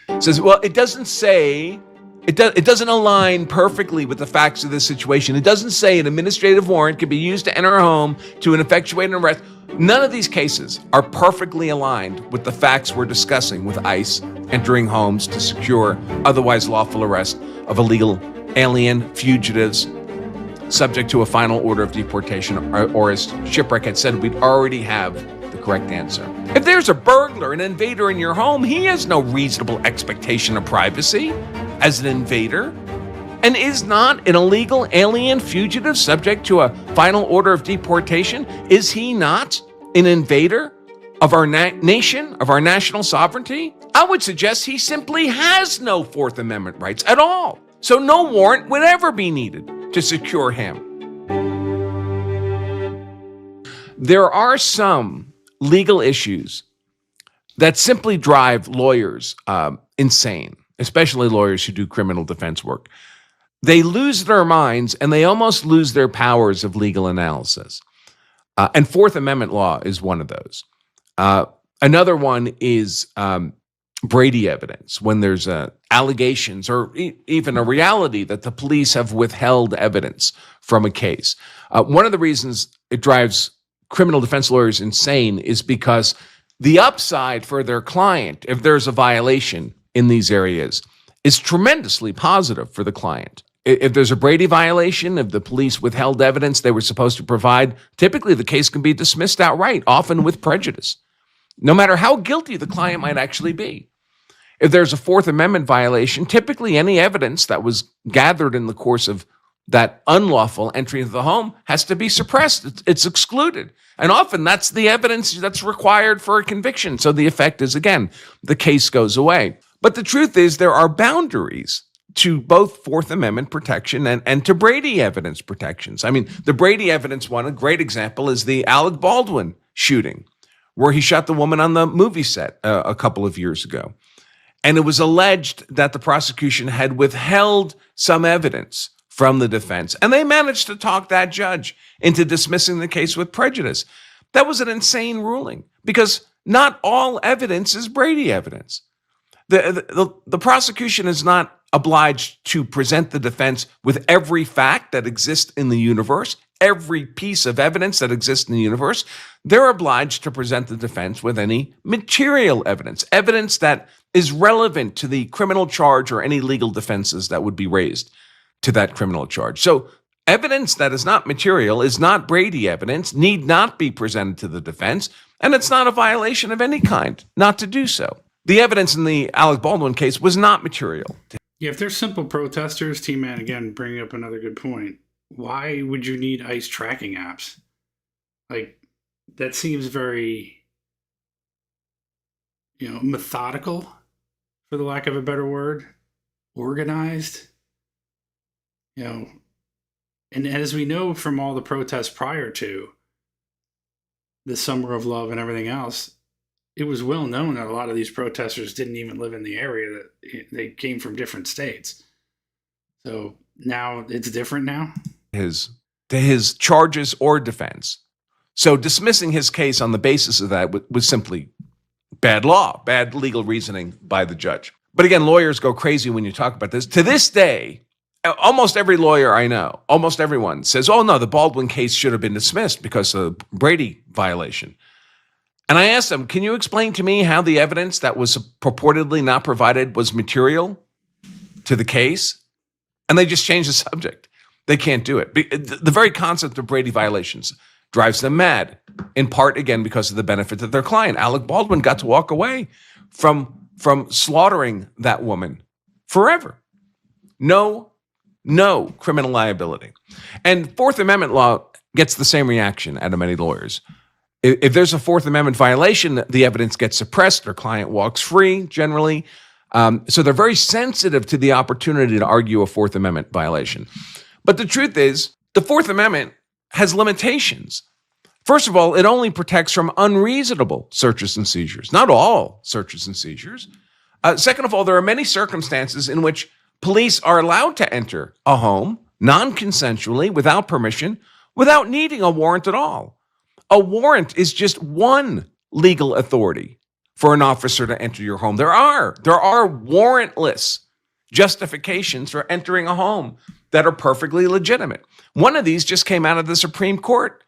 F: It says, well, it doesn't say It doesn't align perfectly with the facts of this situation. It doesn't say an administrative warrant can be used to enter a home to effectuate an arrest. None of these cases are perfectly aligned with the facts we're discussing with ICE entering homes to secure otherwise lawful arrest of illegal alien fugitives subject to a final order of deportation, or as Shipwreck had said, we'd already have the correct answer. If there's a burglar, an invader in your home, he has no reasonable expectation of privacy as an invader. And is not an illegal alien fugitive subject to a final order of deportation? Is he not an invader of our nation, of our national sovereignty? I would suggest he simply has no Fourth Amendment rights at all. So no warrant would ever be needed to secure him. There are some legal issues that simply drive lawyers insane, especially lawyers who do criminal defense work. They lose their minds and they almost lose their powers of legal analysis. And Fourth Amendment law is one of those. Another one is Brady evidence, when there's allegations or even a reality that the police have withheld evidence from a case. One of the reasons it drives criminal defense lawyers insane is because the upside for their client, if there's a violation in these areas, is tremendously positive for the client. If there's a Brady violation, if the police withheld evidence they were supposed to provide, typically the case can be dismissed outright, often with prejudice, no matter how guilty the client might actually be. If there's a Fourth Amendment violation, typically any evidence that was gathered in the course of that unlawful entry into the home has to be suppressed. It's excluded. And often that's the evidence that's required for a conviction. So the effect is, again, the case goes away. But the truth is there are boundaries to both Fourth Amendment protection and to Brady evidence protections. I mean, the Brady evidence one, a great example, is the Alec Baldwin shooting, where he shot the woman on the movie set a couple of years ago. And it was alleged that the prosecution had withheld some evidence from the defense, and they managed to talk that judge into dismissing the case with prejudice. That was an insane ruling, because not all evidence is Brady evidence. The prosecution is not obliged to present the defense with every fact that exists in the universe, every piece of evidence that exists in the universe. They're obliged to present the defense with any material evidence, evidence that is relevant to the criminal charge or any legal defenses that would be raised to that criminal charge. So evidence that is not material, is not Brady evidence, need not be presented to the defense, and it's not a violation of any kind not to do so. The evidence in the Alec Baldwin case was not material.
H: Yeah, if they're simple protesters, T-Man, again, bringing up another good point, why would you need ICE tracking apps? Like, that seems very, methodical, for the lack of a better word, organized. And as we know from all the protests prior to the Summer of Love and everything else, it was well known that a lot of these protesters didn't even live in the area, that they came from different states. So now it's different now?
F: His charges or defense. So dismissing his case on the basis of that was simply bad law, bad legal reasoning by the judge. But again, lawyers go crazy when you talk about this. To this day, almost every lawyer I know, almost everyone says, oh no, the Baldwin case should have been dismissed because of the Brady violation. And I asked them, can you explain to me how the evidence that was purportedly not provided was material to the case? And they just changed the subject. They can't do it. The very concept of Brady violations drives them mad, in part, again, because of the benefit to their client. Alec Baldwin got to walk away from slaughtering that woman forever. No criminal liability. And Fourth Amendment law gets the same reaction out of many lawyers. If there's a Fourth Amendment violation, the evidence gets suppressed, their client walks free, generally. So they're very sensitive to the opportunity to argue a Fourth Amendment violation. But the truth is, the Fourth Amendment has limitations. First of all, it only protects from unreasonable searches and seizures, not all searches and seizures. Second of all, there are many circumstances in which police are allowed to enter a home non-consensually, without permission, without needing a warrant at all. A warrant is just one legal authority for an officer to enter your home. There are warrantless justifications for entering a home that are perfectly legitimate. One of these just came out of the Supreme Court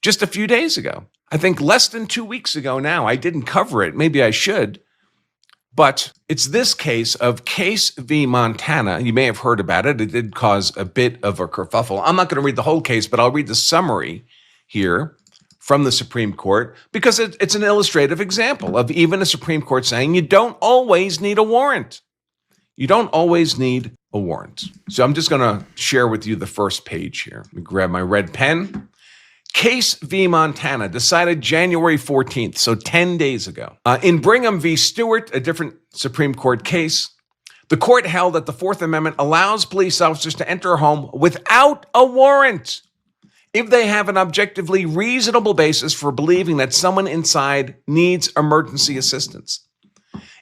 F: just a few days ago. I think less than 2 weeks ago now. I didn't cover it. Maybe I should. But it's this case of Case v. Montana. You may have heard about it. It did cause a bit of a kerfuffle. I'm not going to read the whole case, but I'll read the summary here from the Supreme Court because it's an illustrative example of even a Supreme Court saying you don't always need a warrant. You don't always need a warrant. So I'm just going to share with you the first page here. Let me grab my red pen. Case v. Montana, decided January 14th, so 10 days ago. In Brigham v. Stewart, a different Supreme Court case, the court held that the Fourth Amendment allows police officers to enter a home without a warrant if they have an objectively reasonable basis for believing that someone inside needs emergency assistance.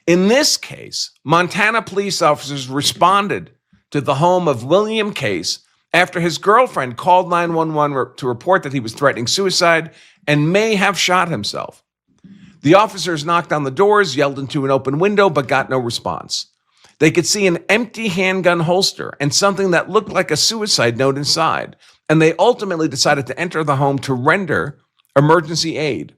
F: In this case, Montana police officers responded to the home of William Case after his girlfriend called 911 to report that he was threatening suicide and may have shot himself. The officers knocked on the doors, yelled into an open window, but got no response. They could see an empty handgun holster and something that looked like a suicide note inside, and they ultimately decided to enter the home to render emergency aid.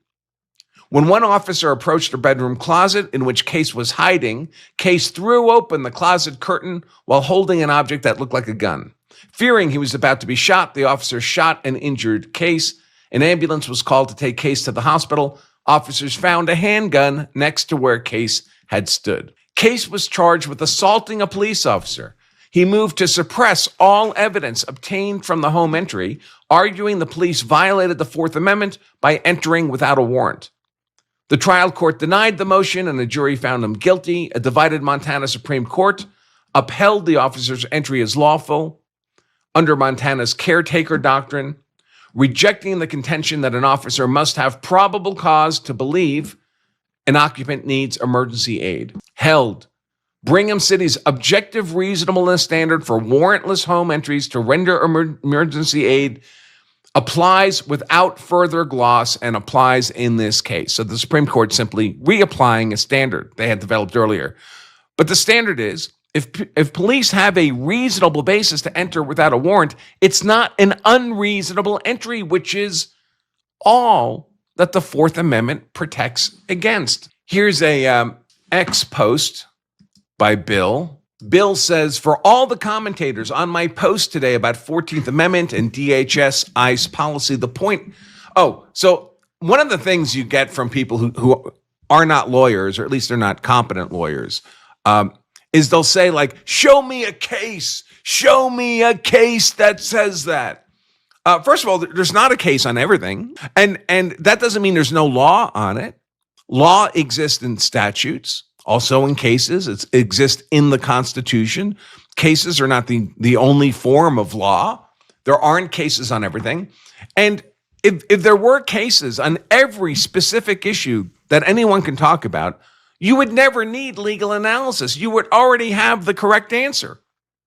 F: When one officer approached her bedroom closet in which Case was hiding, Case threw open the closet curtain while holding an object that looked like a gun. Fearing he was about to be shot, the officer shot and injured Case. An ambulance was called to take Case to the hospital. Officers found a handgun next to where Case had stood. Case was charged with assaulting a police officer. He moved to suppress all evidence obtained from the home entry, arguing the police violated the Fourth Amendment by entering without a warrant. The trial court denied the motion and the jury found him guilty. A divided Montana Supreme Court upheld the officer's entry as lawful under Montana's caretaker doctrine, rejecting the contention that an officer must have probable cause to believe an occupant needs emergency aid. Held, Brigham City's objective reasonableness standard for warrantless home entries to render emergency aid applies without further gloss and applies in this case. So the Supreme Court simply reapplying a standard they had developed earlier. But the standard is, if police have a reasonable basis to enter without a warrant, it's not an unreasonable entry, which is all that the Fourth Amendment protects against. Here's a X post by Bill. Bill says, for all the commentators on my post today about 14th Amendment and DHS ICE policy, the point... so one of the things you get from people who are not lawyers, or at least they're not competent lawyers, is they'll say, like, show me a case that says that. First of all, there's not a case on everything. And that doesn't mean there's no law on it. Law exists in statutes, also in cases. It exists in the Constitution. Cases are not the only form of law. There aren't cases on everything. And if there were cases on every specific issue that anyone can talk about, you would never need legal analysis. You would already have the correct answer,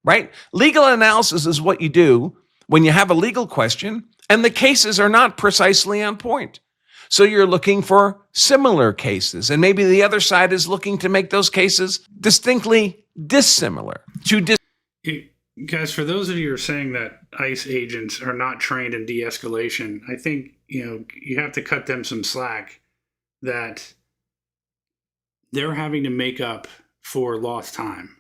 F: right? Legal analysis is what you do when you have a legal question and the cases are not precisely on point. So you're looking for similar cases, and maybe the other side is looking to make those cases distinctly dissimilar.
H: Guys, for those of you who are saying that ICE agents are not trained in de-escalation, I think you have to cut them some slack that they're having to make up for lost time.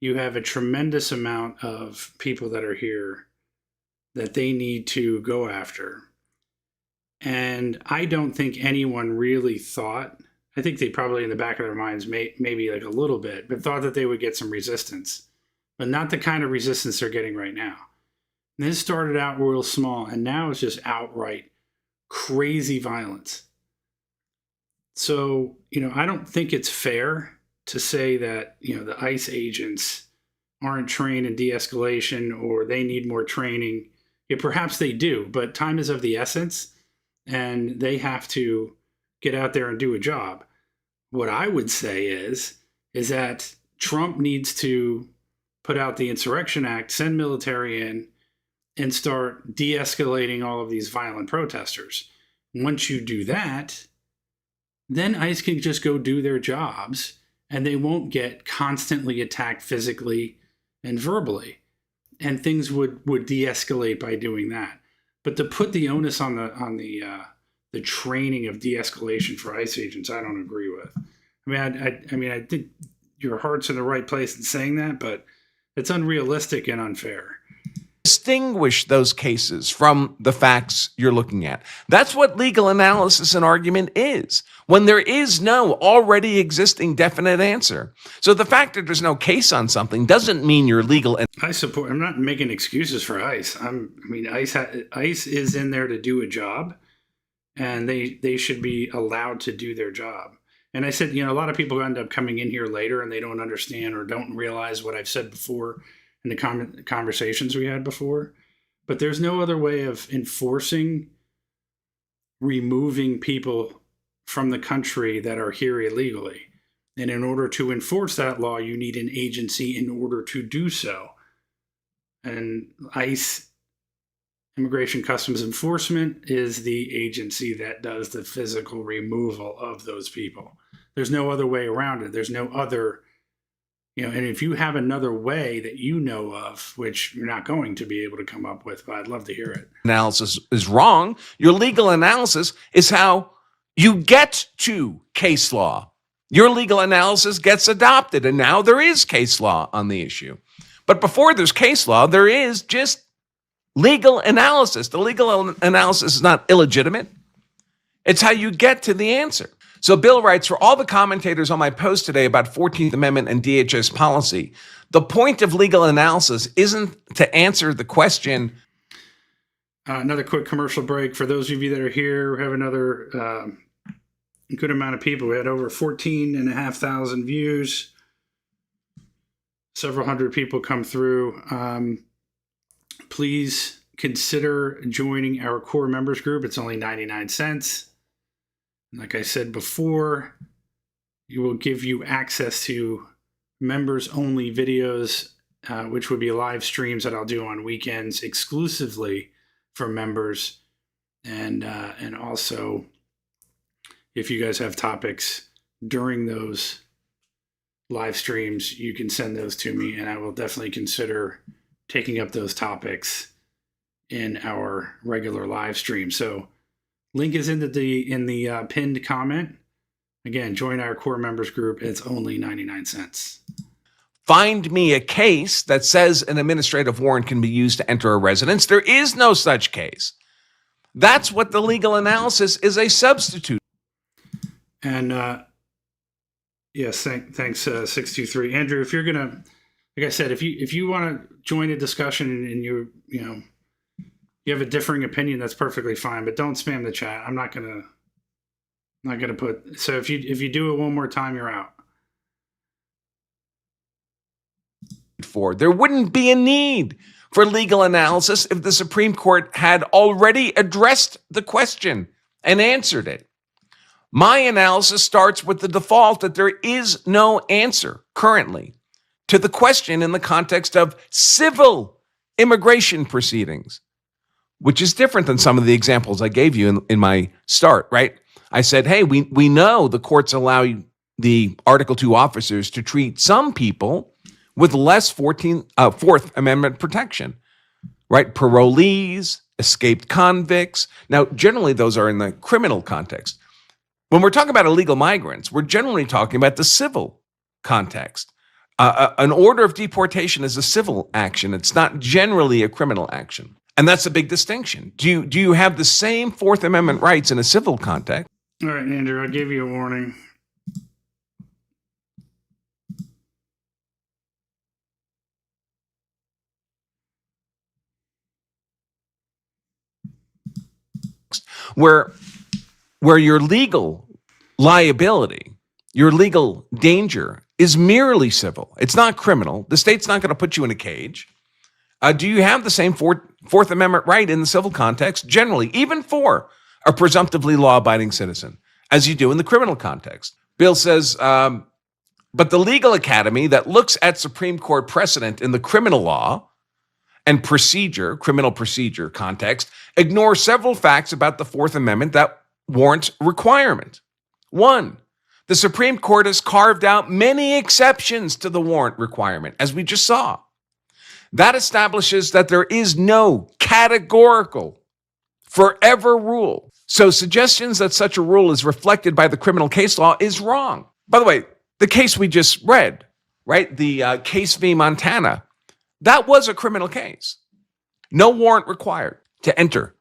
H: You have a tremendous amount of people that are here that they need to go after. And I don't think anyone really thought, I think they probably in the back of their minds, maybe like a little bit, but thought that they would get some resistance, but not the kind of resistance they're getting right now. And this started out real small, and now it's just outright crazy violence. So, I don't think it's fair to say that, the ICE agents aren't trained in de-escalation or they need more training. Yeah, perhaps they do, but time is of the essence and they have to get out there and do a job. What I would say is that Trump needs to put out the Insurrection Act, send military in, and start de-escalating all of these violent protesters. Once you do that, then ICE can just go do their jobs and they won't get constantly attacked physically and verbally. And things would de-escalate by doing that. But to put the onus on the training of de-escalation for ICE agents, I don't agree with. I mean, I think your heart's in the right place in saying that, but it's unrealistic and unfair.
F: Distinguish those cases from the facts you're looking at. That's what legal analysis and argument is, when there is no already existing definite answer. So the fact that there's no case on something doesn't mean you're legal.
H: I'm not making excuses for ICE. ICE is in there to do a job, and they should be allowed to do their job. And I said, a lot of people end up coming in here later and they don't understand or don't realize what I've said before in the conversations we had before. But there's no other way of enforcing removing people from the country that are here illegally. And in order to enforce that law, you need an agency in order to do so. And ICE, Immigration Customs Enforcement, is the agency that does the physical removal of those people. There's no other way around it. There's no other, and if you have another way that you know of, which you're not going to be able to come up with, but I'd love to hear it.
F: Analysis is wrong. Your legal analysis is how you get to case law. Your legal analysis gets adopted, and now there is case law on the issue. But before there's case law, there is just legal analysis. The legal analysis is not illegitimate. It's how you get to the answer. So Bill writes, for all the commentators on my post today about 14th Amendment and DHS policy, the point of legal analysis isn't to answer the question.
H: Another quick commercial break. For those of you that are here, we have another good amount of people. We had over 14,500 views. Several hundred people come through. Please consider joining our core members group. It's only 99 cents. Like I said before, it will give you access to members-only videos, which would be live streams that I'll do on weekends exclusively for members. And also, if you guys have topics during those live streams, you can send those to me, and I will definitely consider taking up those topics in our regular live stream. So link is in the pinned comment. Again, join our core members group. It's only 99 cents.
F: Find me a case that says an administrative warrant can be used to enter a residence. There is no such case. That's what the legal analysis is a substitute.
H: And yes, thanks 623. Andrew, if you're gonna, like I said, if you want to join a discussion and you have a differing opinion, that's perfectly fine. But don't spam the chat. I'm not gonna put. So if you do it one more time, you're out.
F: There wouldn't be a need for legal analysis if the Supreme Court had already addressed the question and answered it. My analysis starts with the default that there is no answer currently to the question in the context of civil immigration proceedings, which is different than some of the examples I gave you in my start, right? I said, hey, we know the courts allow the Article 2 officers to treat some people with less Fourth Amendment protection, right? Parolees, escaped convicts. Now, generally, those are in the criminal context. When we're talking about illegal migrants, we're generally talking about the civil context. An order of deportation is a civil action. It's not generally a criminal action. And that's a big distinction. Do you have the same Fourth Amendment rights in a civil context?
H: All right, Andrew, I gave you a warning.
F: Where your legal liability, your legal danger is merely civil. It's not criminal. The state's not going to put you in a cage. Do you have the same Fourth Amendment right in the civil context, generally, even for a presumptively law-abiding citizen, as you do in the criminal context? Bill says, but the legal academy that looks at Supreme Court precedent in the criminal law and criminal procedure context, ignore several facts about the Fourth Amendment that warrant requirement. One, The Supreme Court has carved out many exceptions to the warrant requirement, as we just saw. That establishes that there is no categorical, forever rule. So suggestions that such a rule is reflected by the criminal case law is wrong. By the way, the case we just read, right? The case v. Montana, that was a criminal case. No warrant required to enter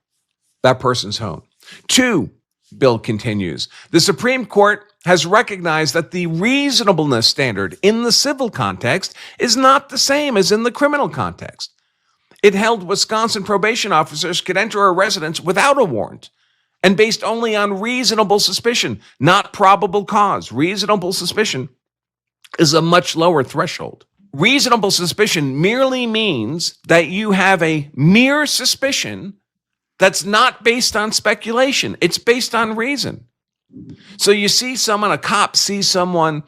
F: that person's home. 2, Bill continues, the Supreme Court has recognized that the reasonableness standard in the civil context is not the same as in the criminal context. It held Wisconsin probation officers could enter a residence without a warrant and based only on reasonable suspicion, not probable cause. Reasonable suspicion is a much lower threshold. Reasonable suspicion merely means that you have a mere suspicion that's not based on speculation. It's based on reason. So you see someone, a cop sees someone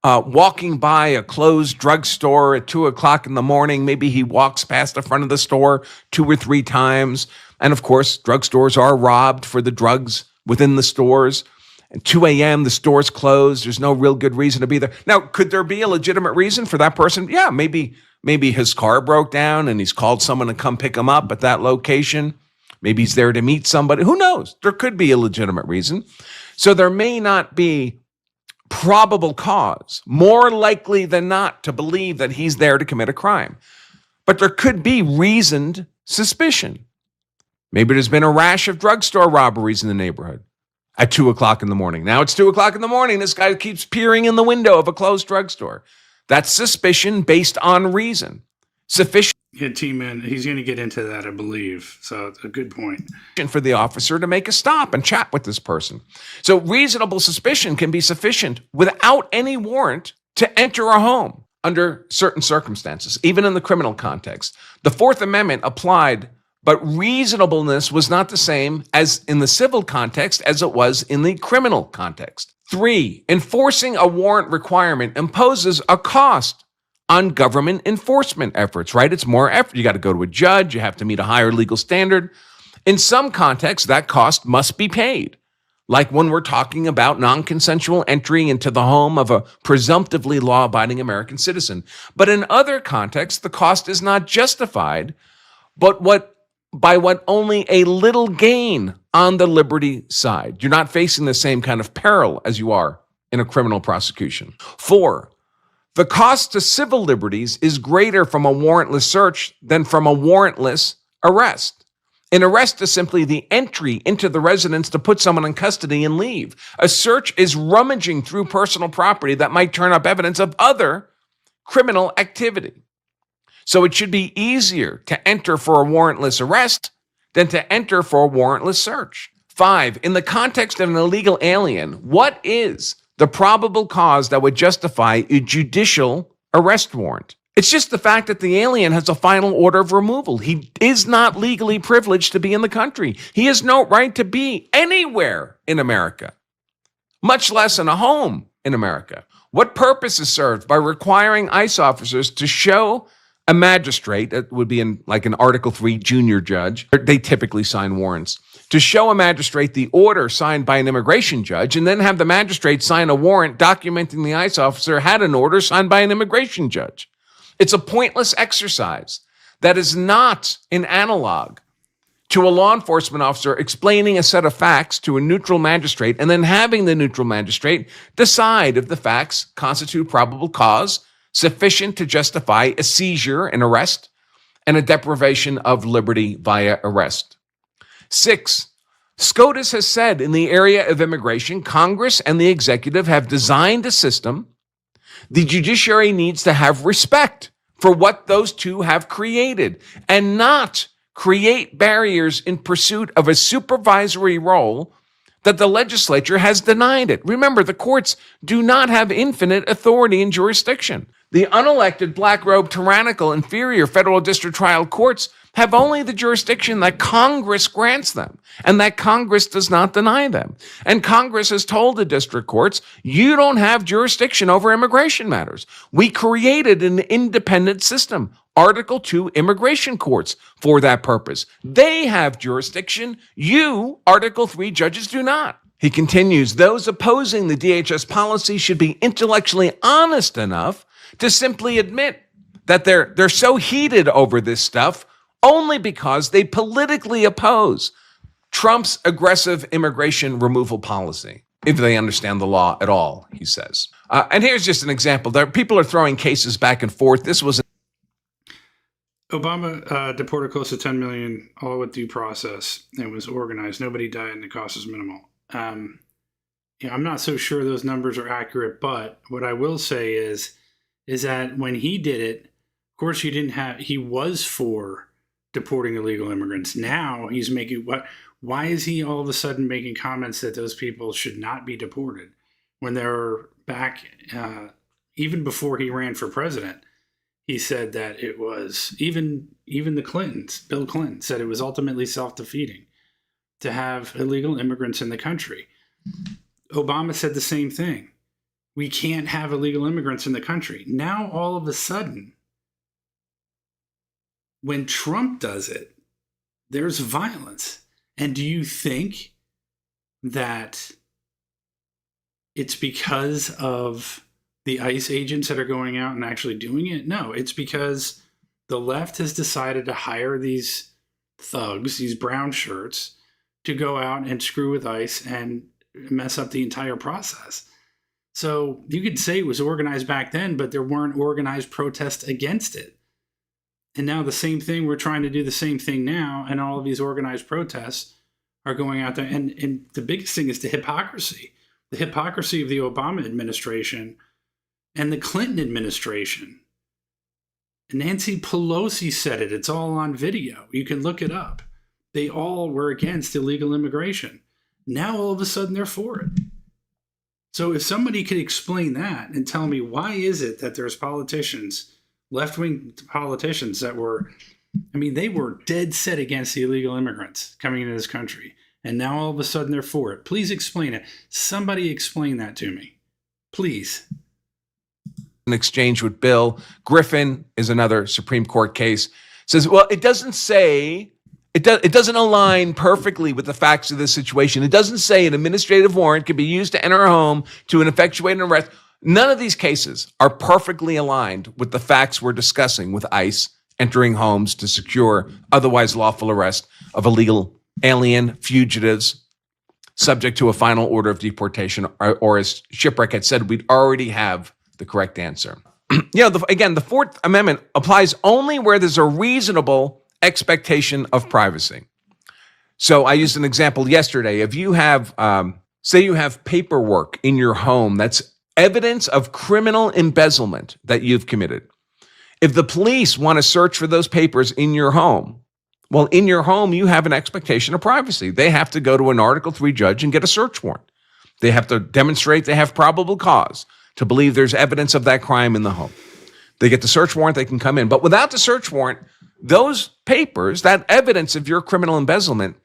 F: walking by a closed drugstore at 2 o'clock in the morning. Maybe he walks past the front of the store 2 or 3 times. And of course, drugstores are robbed for the drugs within the stores. At 2 a.m., the store's closed. There's no real good reason to be there. Now, could there be a legitimate reason for that person? Yeah, maybe his car broke down and he's called someone to come pick him up at that location. Maybe he's there to meet somebody. Who knows? There could be a legitimate reason. So there may not be probable cause, more likely than not, to believe that he's there to commit a crime. But there could be reasoned suspicion. Maybe there's been a rash of drugstore robberies in the neighborhood at 2 o'clock in the morning. Now it's 2 o'clock in the morning. This guy keeps peering in the window of a closed drugstore. That's suspicion based on reason. Sufficient.
H: Yeah, T-Man, he's going to get into that, I believe. So it's a good point.
F: For the officer to make a stop and chat with this person. So reasonable suspicion can be sufficient without any warrant to enter a home under certain circumstances, even in the criminal context. The Fourth Amendment applied, but reasonableness was not the same as in the civil context as it was in the criminal context. 3, enforcing a warrant requirement imposes a cost on government enforcement efforts, right? It's more effort. You got to go to a judge. You have to meet a higher legal standard. In some contexts, that cost must be paid. Like when we're talking about non-consensual entry into the home of a presumptively law-abiding American citizen. But in other contexts, the cost is not justified, but by what only a little gain on the liberty side. You're not facing the same kind of peril as you are in a criminal prosecution. 4, the cost to civil liberties is greater from a warrantless search than from a warrantless arrest. An arrest is simply the entry into the residence to put someone in custody and leave. A search is rummaging through personal property that might turn up evidence of other criminal activity. So it should be easier to enter for a warrantless arrest than to enter for a warrantless search. 5, in the context of an illegal alien, what is the probable cause that would justify a judicial arrest warrant? It's just the fact that the alien has a final order of removal. He is not legally privileged to be in the country. He has no right to be anywhere in America, much less in a home in America. What purpose is served by requiring ICE officers to show a magistrate, that would be like an Article 3 junior judge, they typically sign warrants, to show a magistrate the order signed by an immigration judge and then have the magistrate sign a warrant documenting the ICE officer had an order signed by an immigration judge? It's a pointless exercise that is not an analog to a law enforcement officer explaining a set of facts to a neutral magistrate and then having the neutral magistrate decide if the facts constitute probable cause sufficient to justify a seizure, an arrest, and a deprivation of liberty via arrest. 6, SCOTUS has said in the area of immigration, Congress and the executive have designed a system. The judiciary needs to have respect for what those two have created and not create barriers in pursuit of a supervisory role that the legislature has denied it. Remember, the courts do not have infinite authority and jurisdiction. The unelected, black-robed, tyrannical, inferior federal district trial courts have only the jurisdiction that Congress grants them and that Congress does not deny them. And Congress has told the district courts, you don't have jurisdiction over immigration matters. We created an independent system, Article 2 immigration courts, for that purpose. They have jurisdiction. You, Article 3 judges, do not. He continues, those opposing the DHS policy should be intellectually honest enough to simply admit that they're so heated over this stuff only because they politically oppose Trump's aggressive immigration removal policy, if they understand the law at all, he says. And here's just an example. People are throwing cases back and forth. This was
H: Obama deported close to 10 million, all with due process. It was organized. Nobody died, and the cost was minimal. I'm not so sure those numbers are accurate, but what I will say is that when he did it, of course, he was for deporting illegal immigrants. Now he's making why is he all of a sudden making comments that those people should not be deported when they're back, even before he ran for president? He said that it was even the Clintons, Bill Clinton said it was ultimately self-defeating to have illegal immigrants in the country. Obama said the same thing. We can't have illegal immigrants in the country. Now, all of a sudden, when Trump does it, there's violence. And do you think that it's because of the ICE agents that are going out and actually doing it? No, it's because the left has decided to hire these thugs, these brown shirts, to go out and screw with ICE and mess up the entire process. So you could say it was organized back then, but there weren't organized protests against it. And now the same thing, we're trying to do the same thing now, and all of these organized protests are going out there. And the biggest thing is the hypocrisy of the Obama administration and the Clinton administration. Nancy Pelosi said it. It's all on video. You can look it up. They all were against illegal immigration. Now all of a sudden they're for it. So if somebody could explain that and tell me why is it that there's politicians, left-wing politicians that were, they were dead set against the illegal immigrants coming into this country. And now all of a sudden they're for it. Please explain it. Somebody explain that to me. Please.
F: An exchange with Bill Griffin is another Supreme Court case. Says, well, it doesn't say, it doesn't align perfectly with the facts of this situation. It doesn't say an administrative warrant can be used to enter a home to effectuate an arrest. None of these cases are perfectly aligned with the facts we're discussing with ICE entering homes to secure otherwise lawful arrest of illegal alien fugitives subject to a final order of deportation, or as Shipwreck had said, we'd already have the correct answer. The Fourth Amendment applies only where there's a reasonable expectation of privacy. So I used an example yesterday. If you have, say you have paperwork in your home that's evidence of criminal embezzlement that you've committed. If the police want to search for those papers in your home, well, in your home, you have an expectation of privacy. They have to go to an Article III judge and get a search warrant. They have to demonstrate they have probable cause to believe there's evidence of that crime in the home. They get the search warrant, they can come in. But without the search warrant, those papers, that evidence of your criminal embezzlement,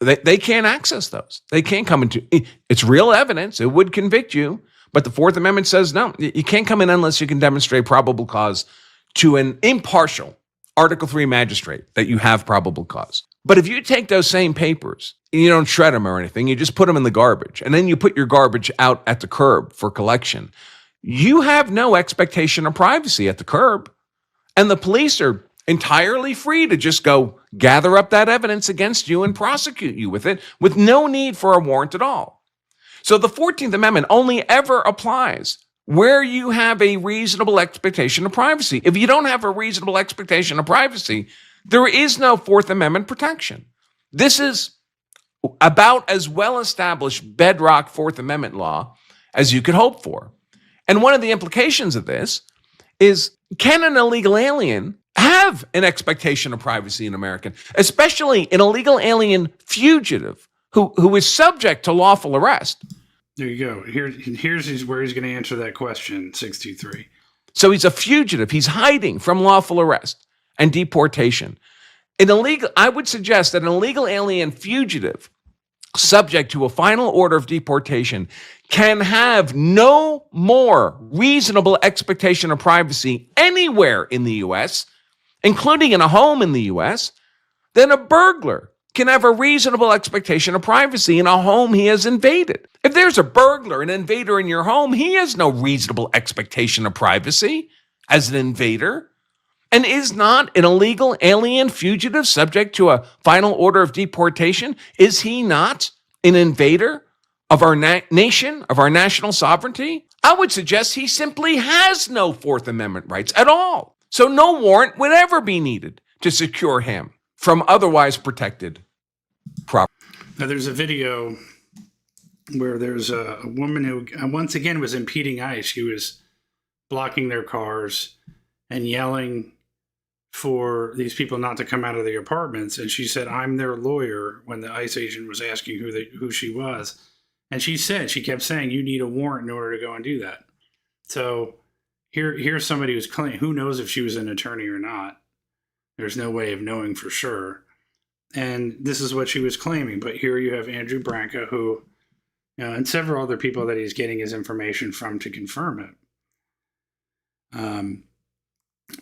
F: they can't access those. They can't come into, it's real evidence. It would convict you. But the Fourth Amendment says, no, you can't come in unless you can demonstrate probable cause to an impartial Article III magistrate that you have probable cause. But if you take those same papers and you don't shred them or anything, you just put them in the garbage, and then you put your garbage out at the curb for collection, you have no expectation of privacy at the curb. And the police are entirely free to just go gather up that evidence against you and prosecute you with it with no need for a warrant at all. So the 14th Amendment only ever applies where you have a reasonable expectation of privacy. If you don't have a reasonable expectation of privacy, there is no Fourth Amendment protection. This is about as well-established bedrock Fourth Amendment law as you could hope for. And one of the implications of this is, can an illegal alien have an expectation of privacy in America, especially an illegal alien fugitive who is subject to lawful arrest?
H: There you go. Here's where he's going to answer that question, 623.
F: So he's a fugitive. He's hiding from lawful arrest and deportation. I would suggest that an illegal alien fugitive subject to a final order of deportation can have no more reasonable expectation of privacy anywhere in the U.S., including in a home in the U.S., than a burglar can have a reasonable expectation of privacy in a home he has invaded. If there's a burglar, an invader in your home, he has no reasonable expectation of privacy as an invader, and is not an illegal alien fugitive subject to a final order of deportation. Is he not an invader of our nation, of our national sovereignty? I would suggest he simply has no Fourth Amendment rights at all. So no warrant would ever be needed to secure him from otherwise protected property.
H: Now, there's a video where there's a woman who, once again, was impeding ICE. She was blocking their cars and yelling for these people not to come out of the apartments. And she said, "I'm their lawyer," when the ICE agent was asking who she was. And she kept saying, "You need a warrant in order to go and do that." So here's somebody who's claiming, who knows if she was an attorney or not. There's no way of knowing for sure. And this is what she was claiming. But here you have Andrew Branca, who, and several other people that he's getting his information from to confirm it.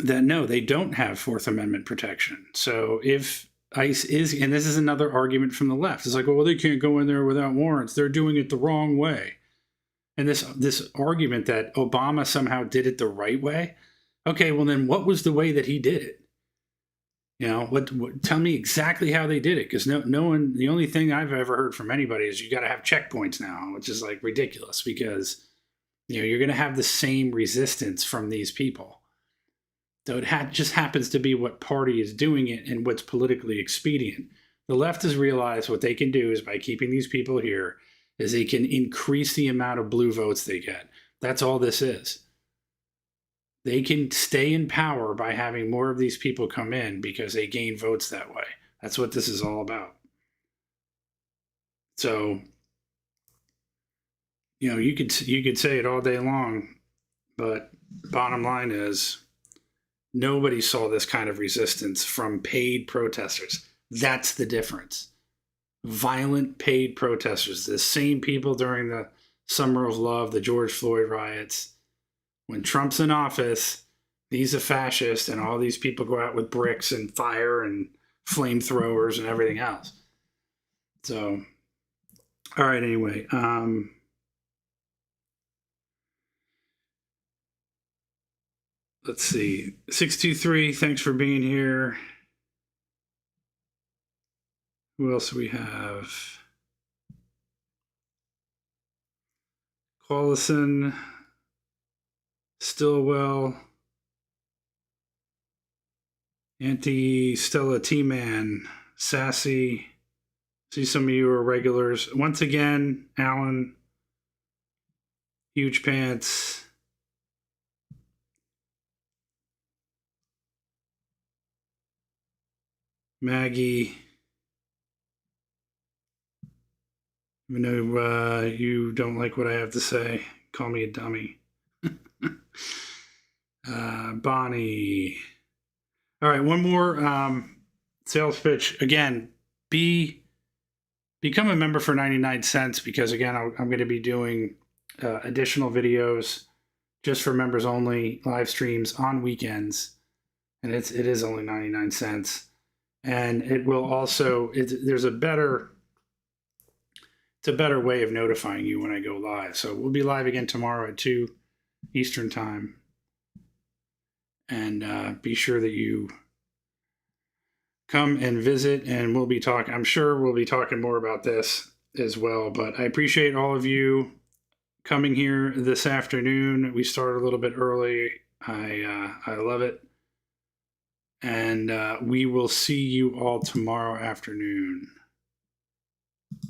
H: That no, they don't have Fourth Amendment protection. So if ICE is, and this is another argument from the left, it's like, well, they can't go in there without warrants. They're doing it the wrong way. And this argument that Obama somehow did it the right way. Okay, well then what was the way that he did it? What tell me exactly how they did it, because no one, the only thing I've ever heard from anybody is you got to have checkpoints now, which is like ridiculous, because you're going to have the same resistance from these people. So it just happens to be what party is doing it and what's politically expedient. The left has realized what they can do is, by keeping these people here, is they can increase the amount of blue votes they get. That's all this is. They can stay in power by having more of these people come in because they gain votes that way. That's what this is all about. So, you could say it all day long, but bottom line is, nobody saw this kind of resistance from paid protesters. That's the difference. Violent paid protesters, the same people during the Summer of Love, the George Floyd riots. When Trump's in office, he's a fascist, and all these people go out with bricks and fire and flamethrowers and everything else. So, all right, anyway. Let's see. 623, thanks for being here. Who else do we have? Collison, Stillwell, Stella T-Man, Sassy. See, some of you are regulars. Once again, Alan, Huge Pants, Maggie. Even though you don't like what I have to say, call me a dummy. Bonnie. All right, one more sales pitch. Again, become a member for 99 cents, because again, I'm going to be doing additional videos just for members only, live streams on weekends, and it is only 99 cents. And it will also, there's a better way of notifying you when I go live. So we'll be live again tomorrow at 2 Eastern time. And be sure that you come and visit, and we'll be talking, I'm sure we'll be talking more about this as well. But I appreciate all of you coming here this afternoon. We started a little bit early. I love it. And we will see you all tomorrow afternoon.